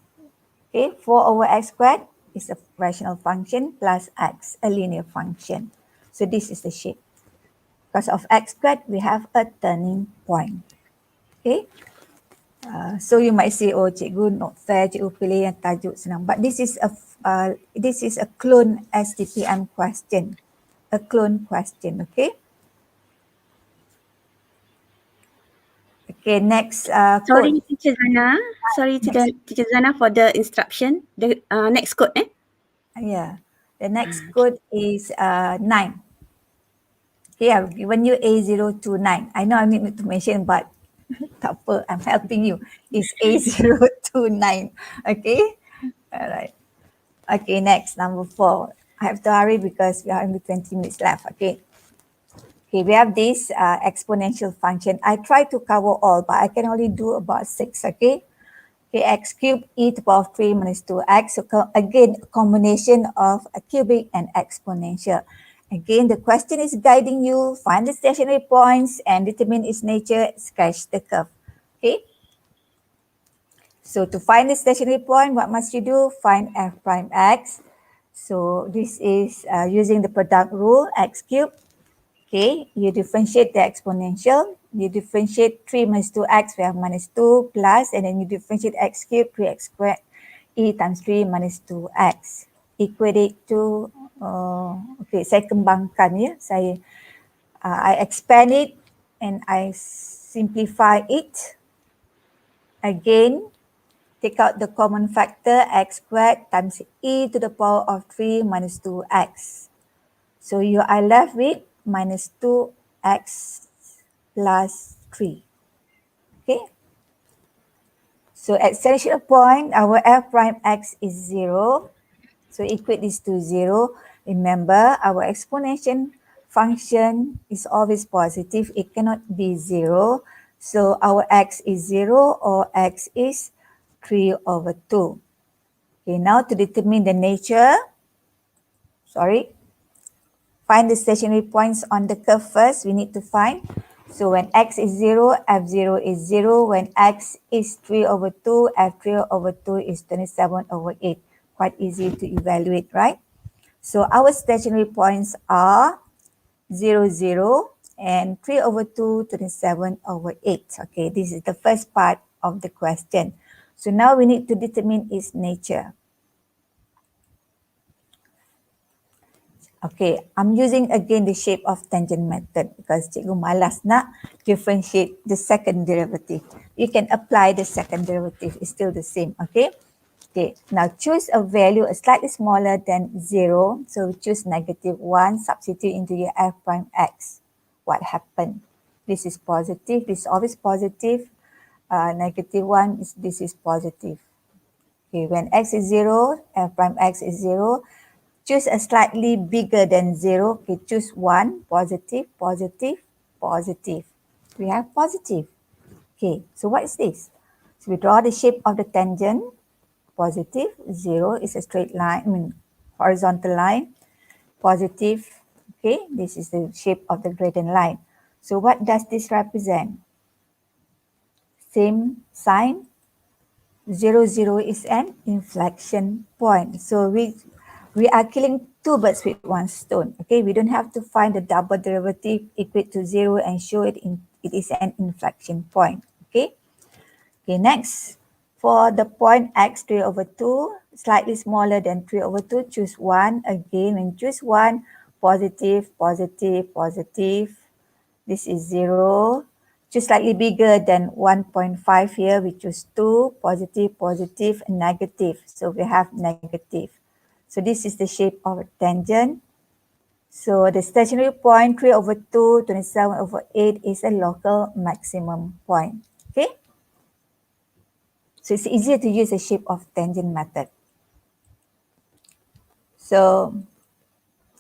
Speaker 4: Okay, 4 over x squared is a rational function plus x, a linear function. So this is the shape. Because of x squared, we have a turning point. Okay. So you might say, oh cikgu not fair, cikgu pilih yang tajuk senang. But this is a clone Stpm question. A clone question, okay? Okay, next
Speaker 3: Sorry,
Speaker 4: code.
Speaker 3: Teacher Zana. Sorry, Teacher Zana, for the instruction. The next code,
Speaker 4: Yeah, the next code is 9. Okay, I've given you A029. I know I need to mention, but tak apa, I'm helping you. It's A029. Okay, all right. Okay, next, number 4. I have to hurry because we have only 20 minutes left. Okay. Okay, we have this exponential function. I try to cover all, but I can only do about 6. Okay. Okay, x cubed e to the power of 3 minus 2x. So again, a combination of a cubic and exponential. Again, the question is guiding you, find the stationary points and determine its nature, sketch the curve. Okay. So to find the stationary point, what must you do? Find f prime x. So this is using the product rule, x cubed. Okay, you differentiate the exponential. You differentiate 3 minus 2x, we have minus 2 plus, and then you differentiate x cubed, 3x squared, e times 3 minus 2x. Equate it to, okay, saya kembangkan ya. I expand it and I simplify it. Again, take out the common factor, x squared times e to the power of 3 minus 2x. So you are left with minus 2x plus 3. Okay. So at central point, our f prime x is 0. So equate this to 0. Remember, our exponential function is always positive. It cannot be 0. So our x is 0 or x is 3 over 2. Okay, now to determine the nature, find the stationary points on the curve first. We need to find. So when x is 0, f0 is 0. When x is 3 over 2, f3 over 2 is 27 over 8. Quite easy to evaluate, right? So our stationary points are 0, 0, and 3 over 2, 27 over 8. Okay, this is the first part of the question. So now we need to determine its nature. Okay, I'm using again the shape of tangent method because cikgu malas nak differentiate the second derivative. You can apply the second derivative, it's still the same, okay? Okay, now choose a value slightly smaller than 0. So we choose -1, substitute into your f prime x. What happened? This is positive, this is always positive. -1, this is positive. Okay, when x is 0, f prime x is 0, choose a slightly bigger than 0. Okay, choose 1, positive, positive, positive. We have positive. Okay, so what is this? So we draw the shape of the tangent. Positive, 0 is a straight line, horizontal line. Positive, okay, this is the shape of the gradient line. So what does this represent? Same sign, 0, 0 is an inflection point. So we are killing two birds with one stone. Okay, we don't have to find the double derivative equal to 0 and show it is an inflection point. Okay, next. For the point x 3/2, slightly smaller than 3/2, choose 1. Again, when choose 1, positive, positive, positive. This is 0. Choose slightly bigger than 1.5 here. We choose 2, positive, positive, and negative. So we have negative. So this is the shape of a tangent. So the stationary point 3/2, 27/8 is a local maximum point. Okay. So it's easier to use the shape of tangent method. So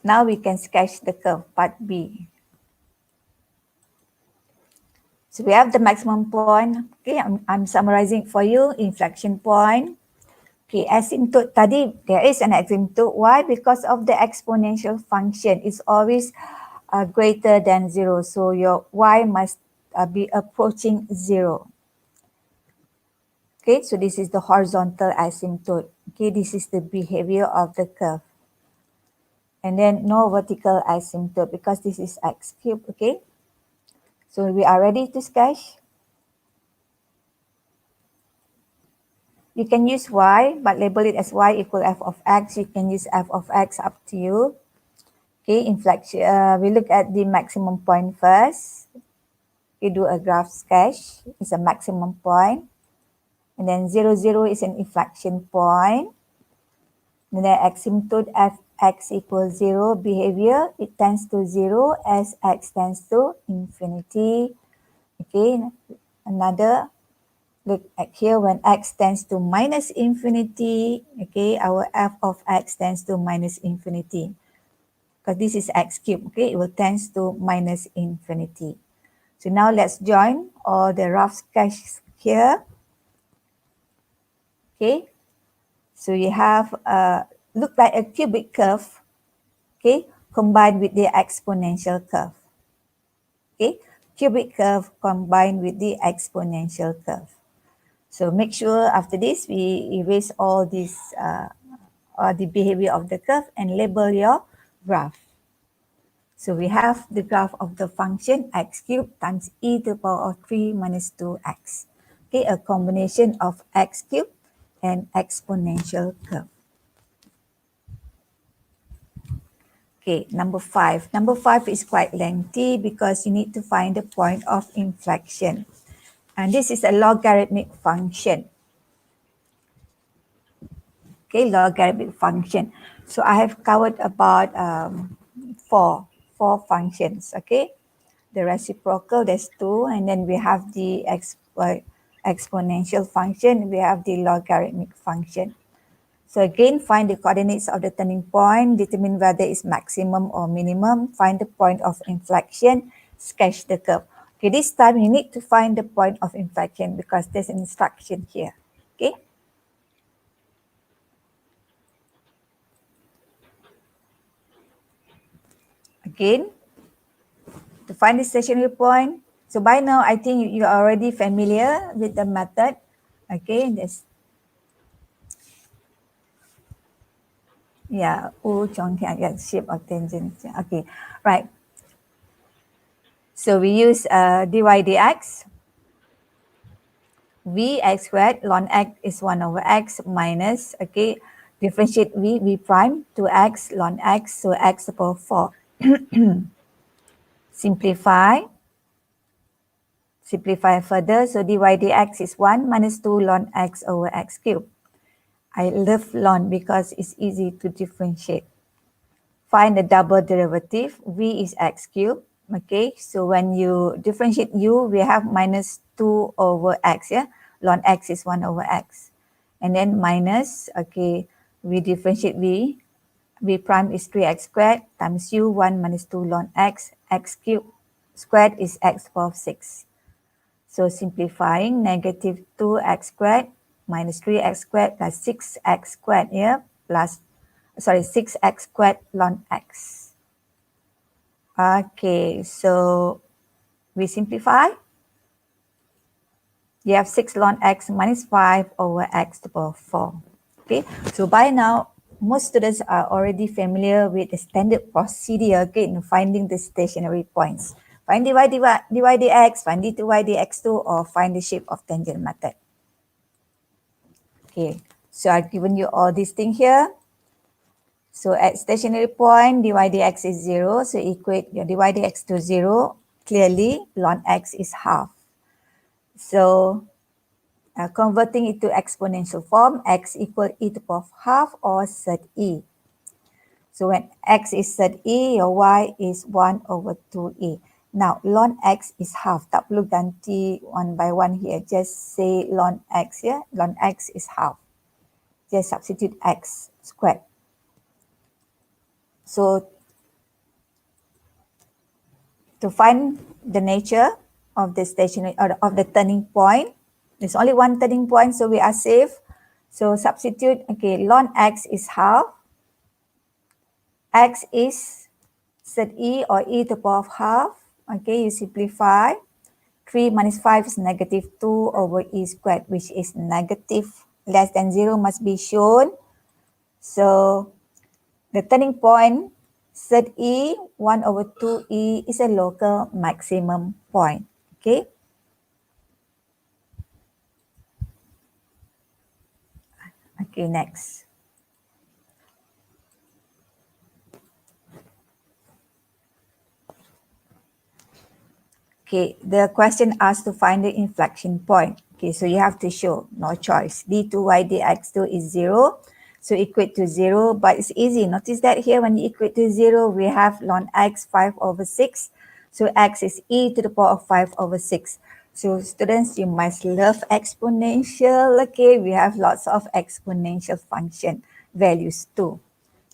Speaker 4: now we can sketch the curve, part B. So we have the maximum point. Okay, I'm summarizing for you. Inflection point. Okay, asymptote tadi, there is an asymptote. Why? Because of the exponential function. It's always greater than 0. So your y must be approaching 0. Okay, so this is the horizontal asymptote. Okay, this is the behavior of the curve. And then no vertical asymptote because this is x cubed. Okay, so we are ready to sketch. You can use y, but label it as y equal f of x. You can use f of x, up to you. Okay, inflection. We look at the maximum point first. You do a graph sketch. It's a maximum point. And then 0, 0 is an inflection point. And then asymptote fx equals 0 behavior. It tends to 0 as x tends to infinity. Okay, another look at here when x tends to minus infinity. Okay, our f of x tends to minus infinity. Because this is x cubed, okay, it will tends to minus infinity. So now let's join all the rough sketches here. Okay, so you have look like a cubic curve, okay, combined with the exponential curve. Okay, cubic curve combined with the exponential curve. So make sure after this we erase all this the behavior of the curve and label your graph. So we have the graph of the function x cubed times e to the power of 3 minus 2x. Okay, a combination of x cubed and exponential curve. Okay, number 5. Number 5 is quite lengthy because you need to find the point of inflection. And this is a logarithmic function. Okay, logarithmic function. So I have covered about four functions. Okay, the reciprocal, there's 2, and then we have the exponential function, we have the logarithmic function. So again, find the coordinates of the turning point, determine whether it's maximum or minimum, find the point of inflection, sketch the curve. Okay, this time you need to find the point of inflection because there's an instruction here. Okay. Again, to find the stationary point. So by now, I think you are already familiar with the method. Okay, this. Yeah, shape of tangent. Okay, right. So we use dy dx. V x squared ln x is 1 over x minus, okay, differentiate v prime to x ln x, so x to the power 4. Simplify further, so dy dx is 1 minus 2 ln x over x cubed. I love ln because it's easy to differentiate. Find the double derivative. V is x cubed. Okay, so when you differentiate u, we have minus 2 over x, yeah? Ln x is 1 over x. And then minus, okay, we differentiate v. V prime is 3x squared times u, 1 minus 2 ln x. X cubed squared is x power 6. So simplifying, negative 2x squared minus 3x squared plus 6x squared here, plus, 6x squared ln x. Okay, so we simplify. You have 6 ln x minus 5 over x to the power 4. Okay, so by now, most students are already familiar with the standard procedure, okay, in finding the stationary points. Find dy dx, find dy dx2, or find the shape of tangent method. Okay, so I've given you all these things here. So at stationary point, dy dx is 0. So equate your dy dx to 0. Clearly, ln x is half. So converting it to exponential form, x equal e to the power of half or third e. So when x is third e, your y is 1 over 2e. Now, ln x is half. Tak perlu ganti one by one here. Just say ln x here. Ln x is half. Just substitute x squared. So to find the nature of the stationary or of the turning point, there's only one turning point, so we are safe. So substitute, okay, ln x is half. X is third e or e to the power of half. Okay, you simplify. 3 minus 5 is negative 2 over e squared, which is negative. Less than 0 must be shown. So the turning point, third e, 1 over 2e is a local maximum point. Okay. Okay, next. Okay, the question asks to find the inflection point. Okay, so you have to show, no choice. d2y dx2 is 0. So equate to 0, but it's easy. Notice that here when you equate to 0, we have ln x 5 over 6. So x is e to the power of 5 over 6. So students, you must love exponential. Okay, we have lots of exponential function values too.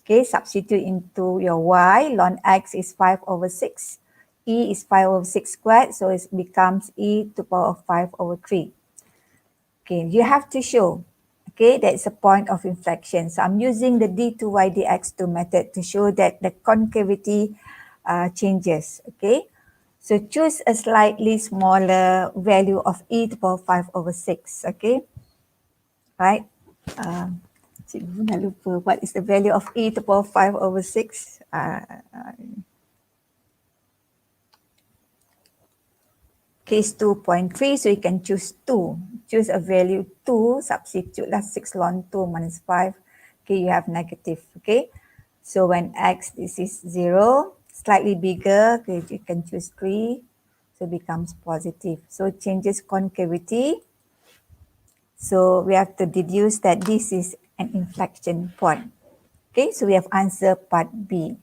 Speaker 4: Okay, substitute into your y. Ln x is 5 over 6. E is 5 over 6 squared, so it becomes e to the power of 5 over 3. Okay, you have to show, okay, that's a point of inflection. So I'm using the d2y dx2 method to show that the concavity changes, okay. So choose a slightly smaller value of e to the power of 5 over 6, okay. Right. Cikgu dah lupa what is the value of e to the power of 5 over 6. Case 2.3, so you can choose 2. Choose a value 2, substitute lah 6 ln 2 minus 5. Okay, you have negative, okay. So when x, this is 0, slightly bigger, okay, you can choose 3, so it becomes positive. So it changes concavity. So we have to deduce that this is an inflection point. Okay, so we have answer part B.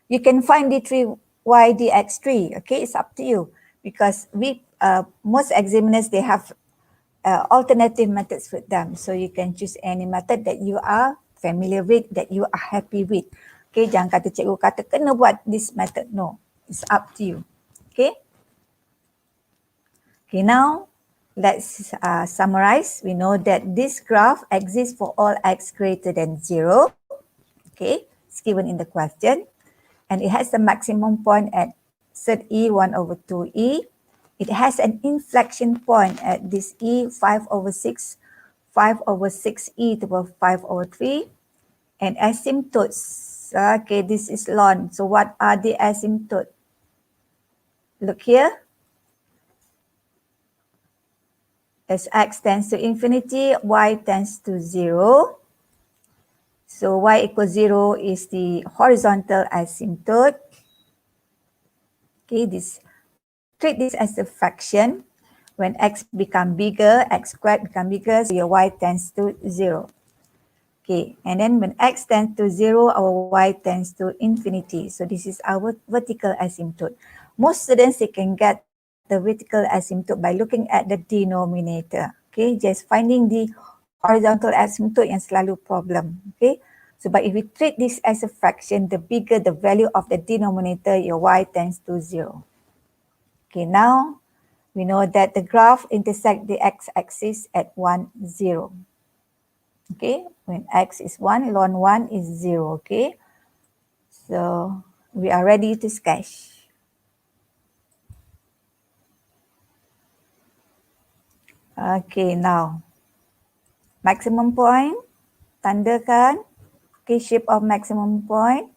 Speaker 4: You can find d3y dx3, okay, it's up to you. Because most examiners, they have alternative methods with them. So you can choose any method that you are familiar with, that you are happy with. Okay, jangan kata cikgu kata kena buat this method. No, it's up to you. Okay. Okay, now let's summarize. We know that this graph exists for all x greater than 0. Okay, it's given in the question. And it has the maximum point at third e 1 over 2e. It has an inflection point at this e 5 over 6, 5 over 6e to the power 5 over 3. And asymptotes, okay, this is ln. So what are the asymptotes? Look here. As x tends to infinity, y tends to 0. So y equals 0 is the horizontal asymptote. Okay, treat this as a fraction. When x become bigger, x squared become bigger, so your y tends to 0. Okay, and then when x tends to 0, our y tends to infinity. So this is our vertical asymptote. Most students, they can get the vertical asymptote by looking at the denominator. Okay, just finding the horizontal asymptote yang selalu problem. Okay, so but if we treat this as a fraction, the bigger the value of the denominator, your y tends to 0. Okay, now we know that the graph intersect the x-axis at 1, 0. Okay, when x is 1, ln 1 is 0. Okay, so we are ready to sketch. Okay, now maximum point, tandakan, okay, shape of maximum point,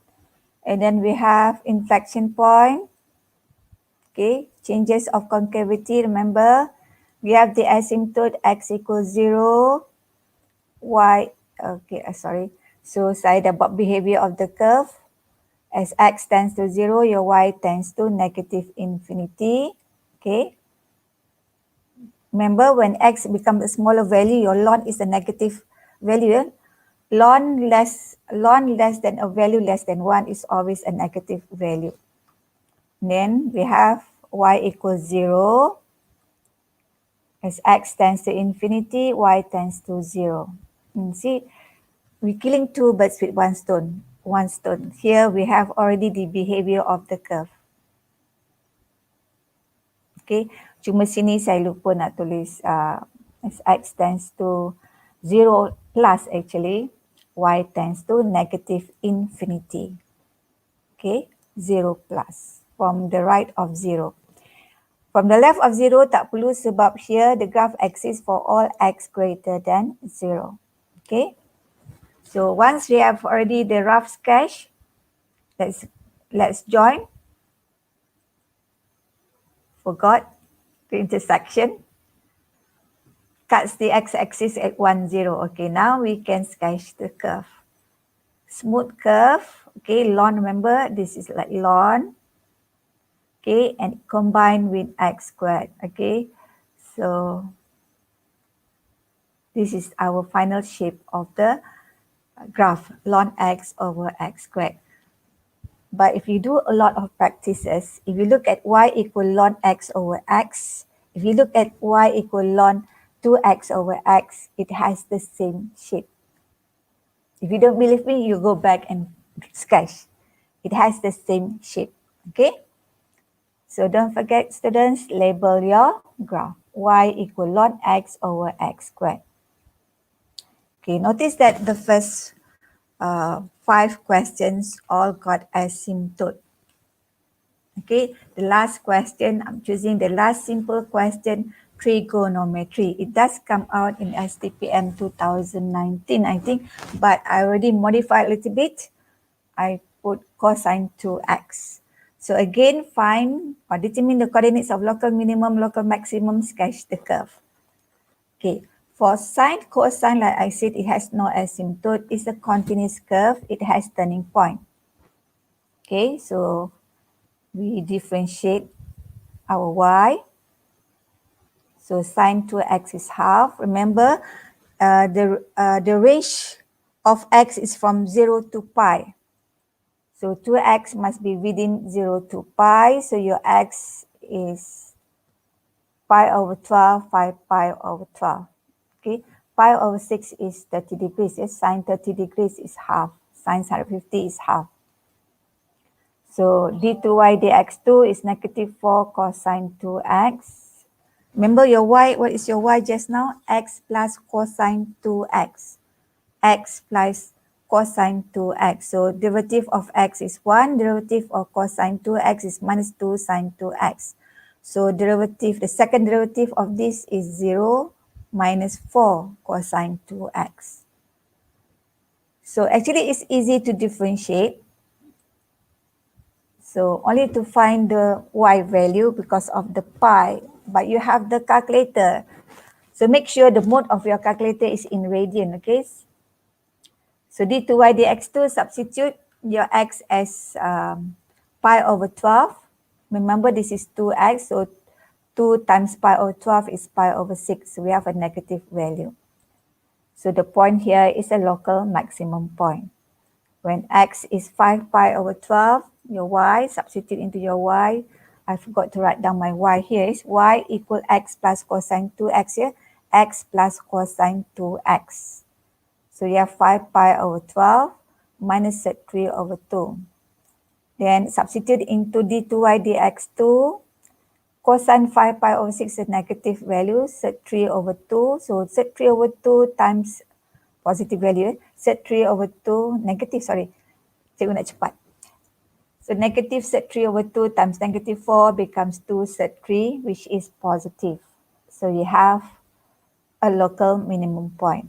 Speaker 4: and then we have inflection point, okay, changes of concavity. Remember, we have the asymptote x equals 0, y, okay, sorry. So saya dah buat behavior of the curve. As x tends to 0, your y tends to negative infinity, okay. Remember, when x becomes a smaller value, your ln is a negative value. Ln less than a value less than 1 is always a negative value. Then we have y equals 0. As x tends to infinity, y tends to 0. You see, we're killing two birds with one stone. Here we have already the behavior of the curve. Okay, cuma sini saya lupa nak tulis as x tends to 0 plus actually, y tends to negative infinity. Okay, 0 plus from the right of 0. From the left of 0 tak perlu sebab here the graph axis for all x greater than 0. Okay, so once we have already the rough sketch, let's join. Forgot the intersection. Cuts the x-axis at 1, 0. Okay, now we can sketch the curve. Smooth curve. Okay, ln, remember, this is like ln. Okay, and combined with x squared. Okay, so this is our final shape of the graph, ln x over x squared. But if you do a lot of practices, if you look at y equal ln x over x, if you look at y equal ln 2x over x, it has the same shape. If you don't believe me, you go back and sketch. It has the same shape, okay? So don't forget, students, label your graph. Y equal ln x over x squared. Okay, notice that the first 5 questions all got asymptote. Okay, the last question, I'm choosing the last simple question, trigonometry. It does come out in Stpm 2019, I think, but I already modified a little bit. I put cosine 2x. So again, find or determine the coordinates of local minimum, local maximum, sketch the curve. Okay, for sine, cosine, like I said, it has no asymptote. It's a continuous curve. It has turning point. Okay, so we differentiate our y. So sine 2x is half. Remember, the range of x is from 0 to pi. So 2x must be within 0 to pi. So your x is pi over 12, pi over 12. Okay, pi over 6 is 30 degrees. Yes, sine 30 degrees is half. Sine 150 is half. So d2y dx2 is negative 4 cosine 2x. Remember your y, what is your y just now? X plus cosine 2x. X plus cosine 2x. So derivative of x is 1. Derivative of cosine 2x is minus 2 sine 2x. So derivative, the second derivative of this is 0 minus 4 cosine 2x. So actually it's easy to differentiate. So only to find the y value because of the pi, but you have the calculator. So make sure the mode of your calculator is in radian, okay? So d2y dx2, substitute your x as pi over 12. Remember this is 2x, so 2 times pi over 12 is pi over 6. So we have a negative value. So the point here is a local maximum point. When x is 5 pi over 12, your y, substitute into your y. I forgot to write down my y here. Is y equal x plus cosine 2x here. X plus cosine 2x. So you have 5 pi over 12 minus sec 3 over 2. Then substitute into d2y dx2. Cosine 5 pi over 6 is a negative value, sec 3 over 2. So sec 3 over 2 times positive value, sec 3 over 2, negative, sorry. Cikgu nak cepat. So negative sec 3 over 2 times negative 4 becomes 2 sec 3, which is positive. So you have a local minimum point.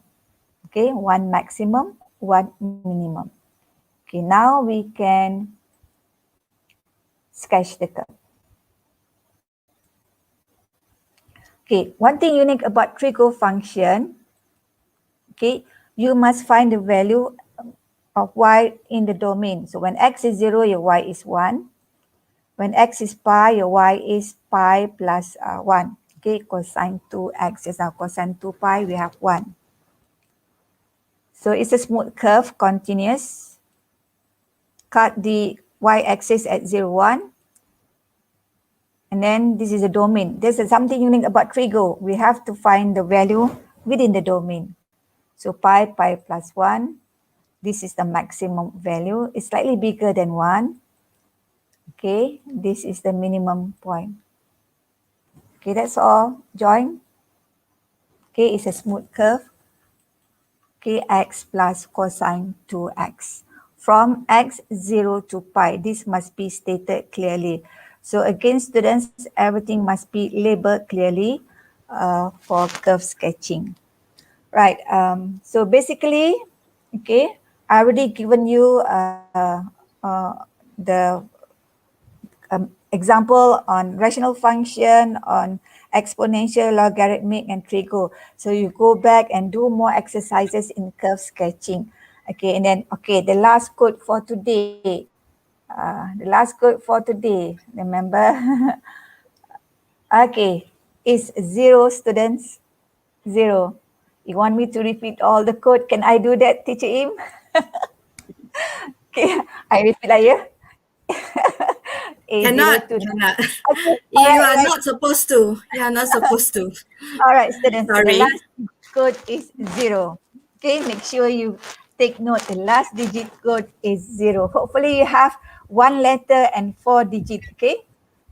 Speaker 4: Okay, one maximum, one minimum. Okay, now we can sketch the curve. Okay, one thing unique about trigo function, okay, you must find the value of y in the domain. So when x is 0, your y is 1. When x is pi, your y is pi plus 1. Okay, cosine 2x is now cosine 2 pi, we have 1. So it's a smooth curve, continuous. Cut the y-axis at 0, 1. And then this is the domain. There's something unique about trigo. We have to find the value within the domain. So pi plus 1. This is the maximum value. It's slightly bigger than 1. Okay, this is the minimum point. Okay, that's all. Join. Okay, it's a smooth curve. Okay, x plus cosine 2x. From x 0 to pi, this must be stated clearly. So again, students, everything must be labeled clearly for curve sketching. Right, so basically, okay, I already given you the example on rational function, on exponential, logarithmic, and trigo. So you go back and do more exercises in curve sketching. Okay, and then, okay, the last code for today. Remember? Okay, is 0, students. 0. You want me to repeat all the code? Can I do that, Teacher Im? Okay, I repeat lah, yeah?
Speaker 1: Cannot.
Speaker 4: Okay,
Speaker 1: You are not supposed to. You are not supposed to.
Speaker 4: All right, students.
Speaker 1: Sorry.
Speaker 4: The last code is 0. Okay, make sure you take note. The last digit code is 0. Hopefully you have 1 letter and 4 digits, okay,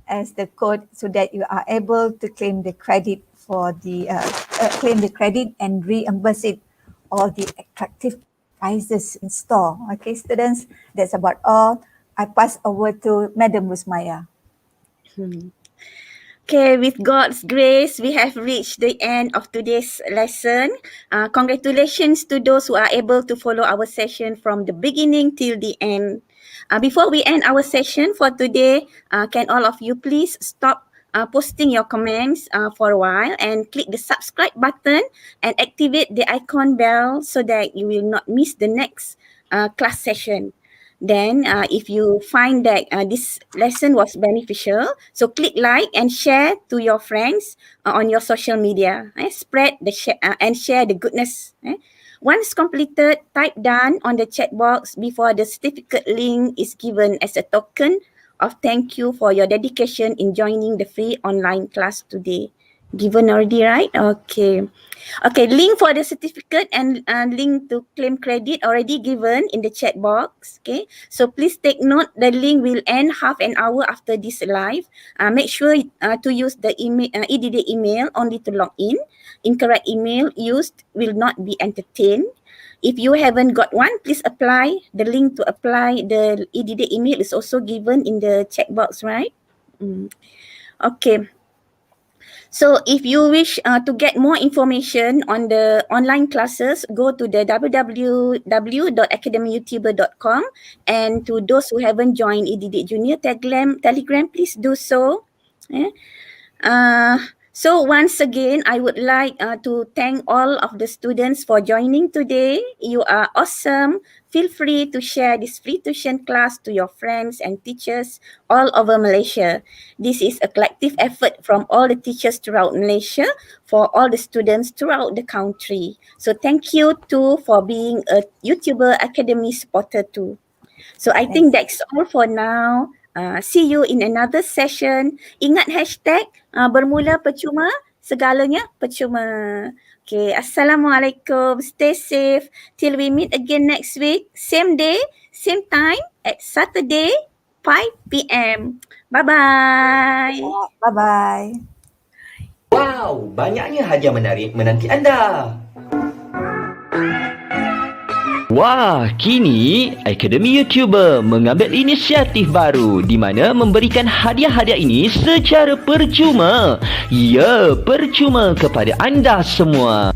Speaker 4: as the code, so that you are able to claim the credit for the and reimburse it all the attractive prizes in store. Okay, students, that's about all. I pass over to Madam Musmaya.
Speaker 3: Okay, with God's grace, we have reached the end of today's lesson. Congratulations to those who are able to follow our session from the beginning till the end. Before we end our session for today, can all of you please stop posting your comments for a while and click the subscribe button and activate the icon bell so that you will not miss the next class session. Then if you find that this lesson was beneficial, so click like and share to your friends on your social media. Spread the and share the goodness. Once completed, type done on the chat box before the certificate link is given as a token of thank you for your dedication in joining the free online class today. Given already, right? Okay. Okay, link for the certificate and link to claim credit already given in the chat box. Okay, so please take note, the link will end half an hour after this live. Make sure to use the email, EDD email only to log in. Incorrect email used will not be entertained. If you haven't got one, please apply. The link to apply the EDD email is also given in the chat box, right? Okay. So if you wish to get more information on the online classes, go to the www.academyyoutuber.com, and to those who haven't joined EDD Junior Telegram, please do so. So once again, I would like to thank all of the students for joining today. You are awesome. Feel free to share this free tuition class to your friends and teachers all over Malaysia. This is a collective effort from all the teachers throughout Malaysia for all the students throughout the country. So thank you too for being a YouTuber Academy supporter too. So I think that's all for now. See you in another session. Ingat hashtag bermula percuma, segalanya percuma. Okay, Assalamualaikum. Stay safe. Till we meet again next week. Same day, same time at Saturday, 5 p.m. Bye-bye.
Speaker 4: Bye-bye.
Speaker 5: Wow, banyaknya hadiah menarik menanti anda.
Speaker 6: Wah, kini Akademi YouTuber mengambil inisiatif baru di mana memberikan hadiah-hadiah ini secara percuma. Ya, percuma kepada anda semua.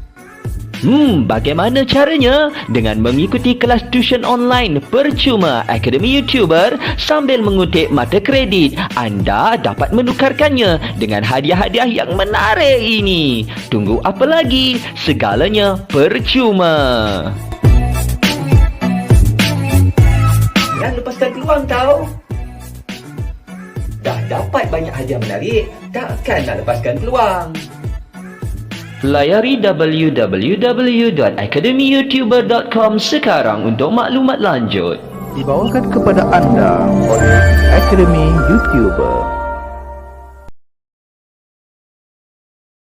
Speaker 6: Bagaimana caranya? Dengan mengikuti kelas tuition online percuma Akademi YouTuber sambil mengutip mata kredit, anda dapat menukarkannya dengan hadiah-hadiah yang menarik ini. Tunggu apa lagi? Segalanya percuma.
Speaker 5: Jangan lepaskan peluang tau. Dah dapat banyak hadiah menarik, takkan nak lepaskan peluang.
Speaker 6: Layari www.academyyoutuber.com sekarang untuk maklumat lanjut.
Speaker 7: Dibawakan kepada anda oleh Akademi YouTuber.